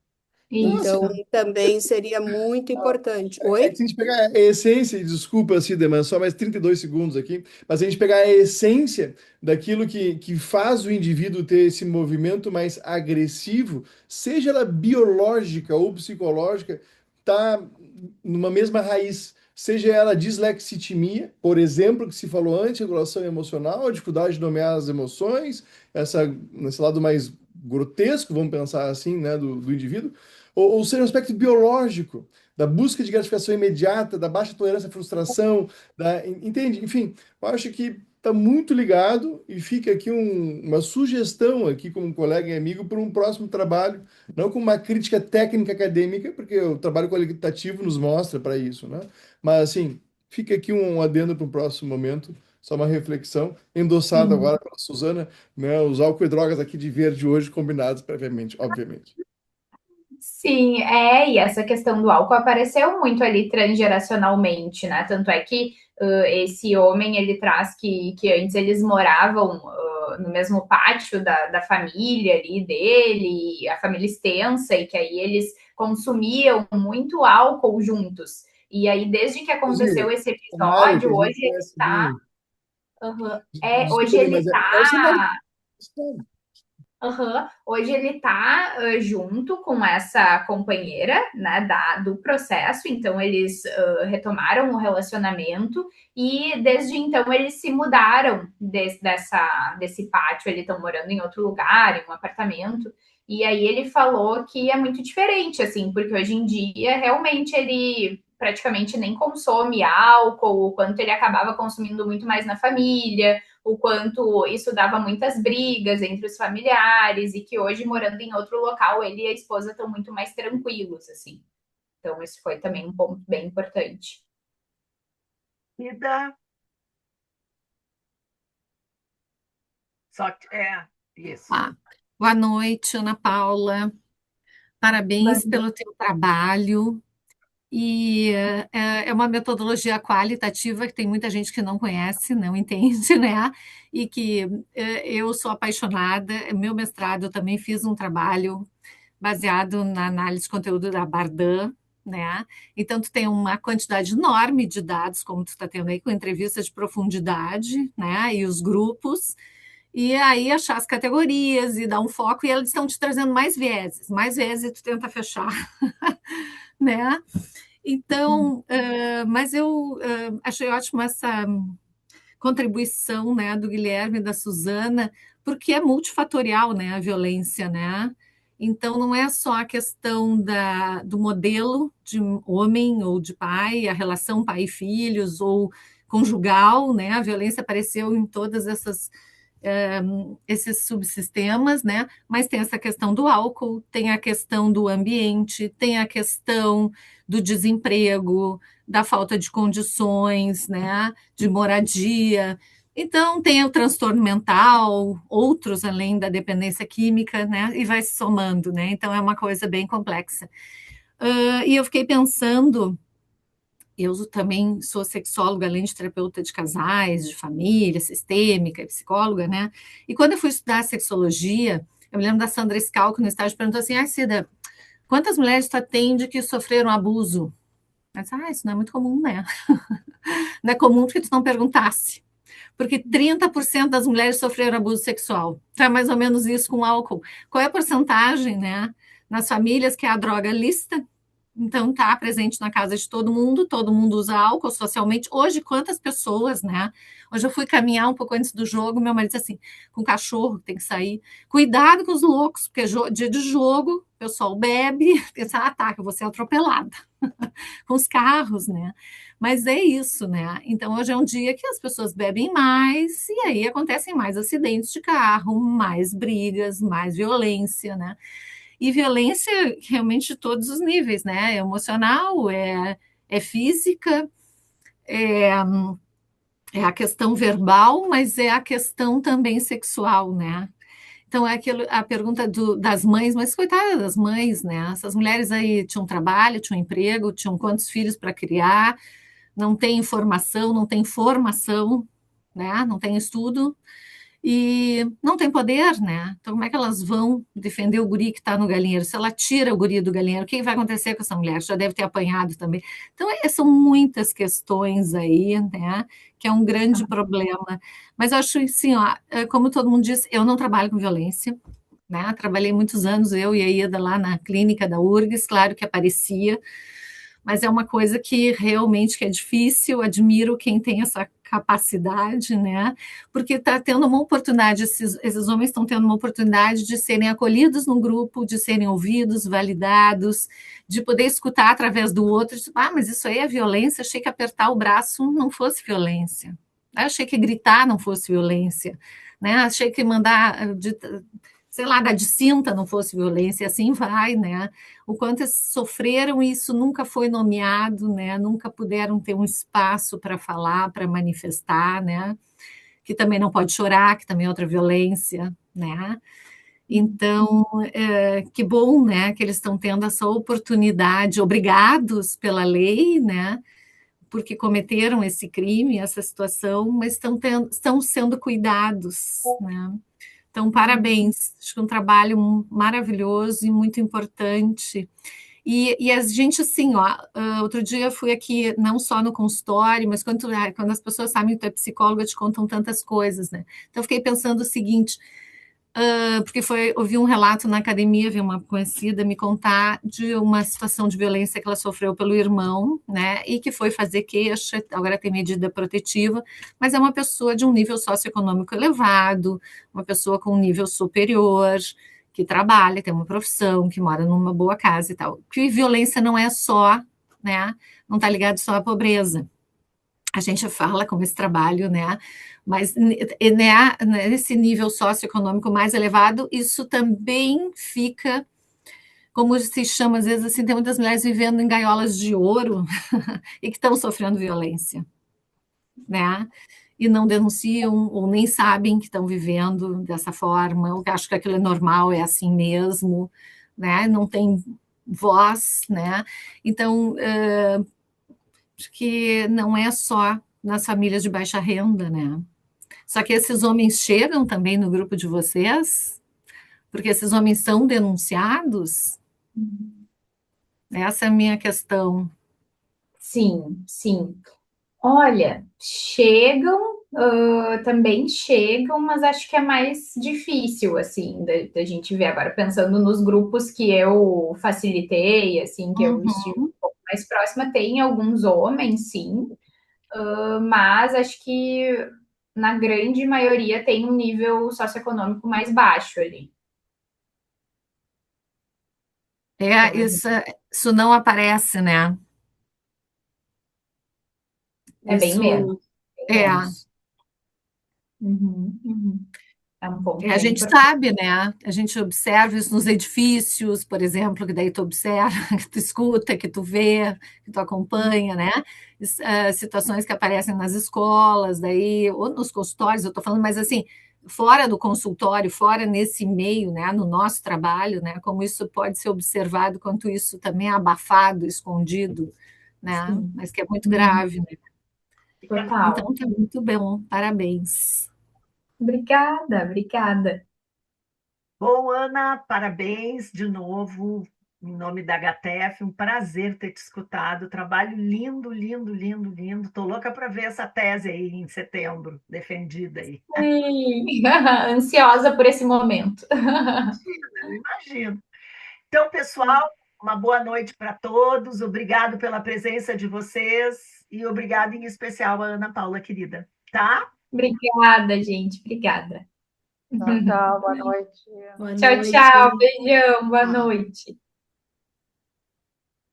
Isso, Então, também seria muito importante. É que Oi? se a gente pegar a essência, e desculpa, Cida, mas só mais 32 segundos aqui, mas se a gente pegar a essência daquilo que faz o indivíduo ter esse movimento mais agressivo, seja ela biológica ou psicológica, tá numa mesma raiz. Seja ela dislexitimia, por exemplo, que se falou antes, regulação emocional, a dificuldade de nomear as emoções, esse lado mais grotesco, vamos pensar assim, né, do indivíduo, ou seja, um aspecto biológico da busca de gratificação imediata, da baixa tolerância à frustração, entende? Enfim, eu acho que está muito ligado e fica aqui uma sugestão aqui como colega e amigo para um próximo trabalho, não com uma crítica técnica acadêmica, porque o trabalho qualitativo nos mostra para isso, né? Mas assim, fica aqui um adendo para o próximo momento, só uma reflexão, endossada sim. agora pela Suzana, né? Os álcool e drogas aqui de verde hoje combinados previamente, obviamente. Sim, e essa questão do álcool apareceu muito ali transgeracionalmente, né? Tanto é que esse homem, ele traz que antes eles moravam no mesmo pátio da família ali dele, a família extensa, e que aí eles consumiam muito álcool juntos. E aí, desde que aconteceu Inclusive, esse o Mário, que episódio, a gente hoje ele conhece tá... bem. Hoje Desculpa aí, ele mas qual o cenário? tá Hoje ele está junto com essa companheira, né, do processo, então eles retomaram o relacionamento e desde então eles se mudaram desse pátio, eles estão morando em outro lugar, em um apartamento, e aí ele falou que é muito diferente, assim, porque hoje em dia realmente ele praticamente nem consome álcool, o quanto ele acabava consumindo muito mais na família, o quanto isso dava muitas brigas entre os familiares e que hoje, morando em outro local, ele e a esposa estão muito mais tranquilos, assim. Então, isso foi também um ponto bem importante. Vida. Só que, isso. Boa noite, Ana Paula. Parabéns pelo teu trabalho. E é uma metodologia qualitativa que tem muita gente que não conhece, não entende, né? E que eu sou apaixonada. Meu mestrado eu também fiz um trabalho baseado na análise de conteúdo da Bardan, né? Então, tu tem uma quantidade enorme de dados, como tu está tendo aí, com entrevistas de profundidade, né? E os grupos. E aí achar as categorias e dar um foco, e eles estão te trazendo mais vezes tu tenta fechar, né? Então, mas eu achei ótima essa contribuição, né, do Guilherme e da Suzana, porque é multifatorial, né, a violência, né? Então, não é só a questão do modelo de homem ou de pai, a relação pai e filhos, ou conjugal, né? A violência apareceu em todas esses subsistemas, né? Mas tem essa questão do álcool, tem a questão do ambiente, tem a questão do desemprego, da falta de condições, né? De moradia. Então, tem o transtorno mental, outros além da dependência química, né? E vai se somando, né? Então, é uma coisa bem complexa. E eu fiquei pensando, eu também sou sexóloga, além de terapeuta de casais, de família, sistêmica e psicóloga, né? E quando eu fui estudar sexologia, eu me lembro da Sandra Scalco no estágio perguntou assim: Cida, quantas mulheres tu atende que sofreram abuso? Eu disse, isso não é muito comum, né? Não é comum porque tu não perguntasse. Porque 30% das mulheres sofreram abuso sexual. Então é mais ou menos isso com álcool. Qual é a porcentagem, né? Nas famílias que é a droga lícita, então tá presente na casa de todo mundo usa álcool socialmente. Hoje, quantas pessoas, né? Hoje eu fui caminhar um pouco antes do jogo, meu marido disse assim, com o cachorro tem que sair, cuidado com os loucos, porque dia de jogo, o pessoal bebe, pensa, tá, que eu vou ser atropelada com os carros, né? Mas é isso, né? Então hoje é um dia que as pessoas bebem mais e aí acontecem mais acidentes de carro, mais brigas, mais violência, né? E violência realmente de todos os níveis, né? É emocional, é física, é a questão verbal, mas é a questão também sexual, né? Então, é a pergunta das mães, mas coitada das mães, né? Essas mulheres aí tinham trabalho, tinham emprego, tinham quantos filhos para criar, não tem informação, não tem formação, né? Não tem estudo e não tem poder, né? Então, como é que elas vão defender o guri que está no galinheiro? Se ela tira o guri do galinheiro, o que vai acontecer com essa mulher? Já deve ter apanhado também. Então, são muitas questões aí, né? Que é um grande problema. Mas eu acho assim, ó, como todo mundo disse, eu não trabalho com violência, né? Trabalhei muitos anos, eu e a Ida, lá na clínica da URGS, claro que aparecia, mas é uma coisa que realmente que é difícil, admiro quem tem essa capacidade, né? Porque está tendo uma oportunidade, esses homens estão tendo uma oportunidade de serem acolhidos num grupo, de serem ouvidos, validados, de poder escutar através do outro, mas isso aí é violência, achei que apertar o braço não fosse violência, achei que gritar não fosse violência, né? Achei que mandar sei lá, dar de cinta não fosse violência, e assim vai, né? O quanto eles sofreram, isso nunca foi nomeado, né? Nunca puderam ter um espaço para falar, para manifestar, né? Que também não pode chorar, que também é outra violência, né? Então, que bom, né, que eles estão tendo essa oportunidade, obrigados pela lei, né, porque cometeram esse crime, essa situação, mas estão sendo cuidados, né? Então, parabéns, acho que é um trabalho maravilhoso e muito importante. E a gente, assim, ó, outro dia eu fui aqui, não só no consultório, mas quando as pessoas sabem que tu é psicóloga, te contam tantas coisas, né? Então, eu fiquei pensando o seguinte, porque ouvi um relato na academia, vi uma conhecida me contar de uma situação de violência que ela sofreu pelo irmão, né, e que foi fazer queixa, agora tem medida protetiva, mas é uma pessoa de um nível socioeconômico elevado, uma pessoa com um nível superior, que trabalha, tem uma profissão, que mora numa boa casa e tal. Que violência não é só, né, não está ligado só à pobreza. A gente fala como esse trabalho, né? Mas nesse nível socioeconômico mais elevado, isso também fica, como se chama, às vezes assim, tem muitas mulheres vivendo em gaiolas de ouro e que estão sofrendo violência, né? E não denunciam ou nem sabem que estão vivendo dessa forma, ou que acham que aquilo é normal, é assim mesmo, né? Não tem voz, né? Então, acho que não é só nas famílias de baixa renda, né? Só que esses homens chegam também no grupo de vocês, porque esses homens são denunciados? Essa é a minha questão. Sim, sim. Olha, chegam, também chegam, mas acho que é mais difícil, assim, da gente ver agora, pensando nos grupos que eu facilitei, assim, que eu estive um pouco mais próxima, tem alguns homens, sim, mas acho que na grande maioria tem um nível socioeconômico mais baixo ali. Isso não aparece, né? É bem Isso menos. Bem é. menos. É um ponto A bem gente importante. sabe, né? A gente observa isso nos edifícios, por exemplo, que daí tu observa, que tu escuta, que tu vê, que tu acompanha, né? Situações que aparecem nas escolas, daí, ou nos consultórios, eu estou falando, mas assim, fora do consultório, fora nesse meio, né? No nosso trabalho, né? Como isso pode ser observado, quanto isso também é abafado, escondido, né? Sim. Mas que é muito grave, né? Total. Então, tá muito bom, parabéns. Obrigada, obrigada. Bom, Ana, parabéns de novo, em nome da HTF, um prazer ter te escutado, trabalho lindo, lindo, lindo, lindo. Estou louca para ver essa tese aí em setembro, defendida aí. Sim. Ansiosa por esse momento. Imagino. Então, pessoal, uma boa noite para todos, obrigado pela presença de vocês e obrigado em especial a Ana Paula, querida, tá? Obrigada, gente, obrigada. Tchau, boa noite. Boa Tchau, noite. tchau, beijão, boa noite.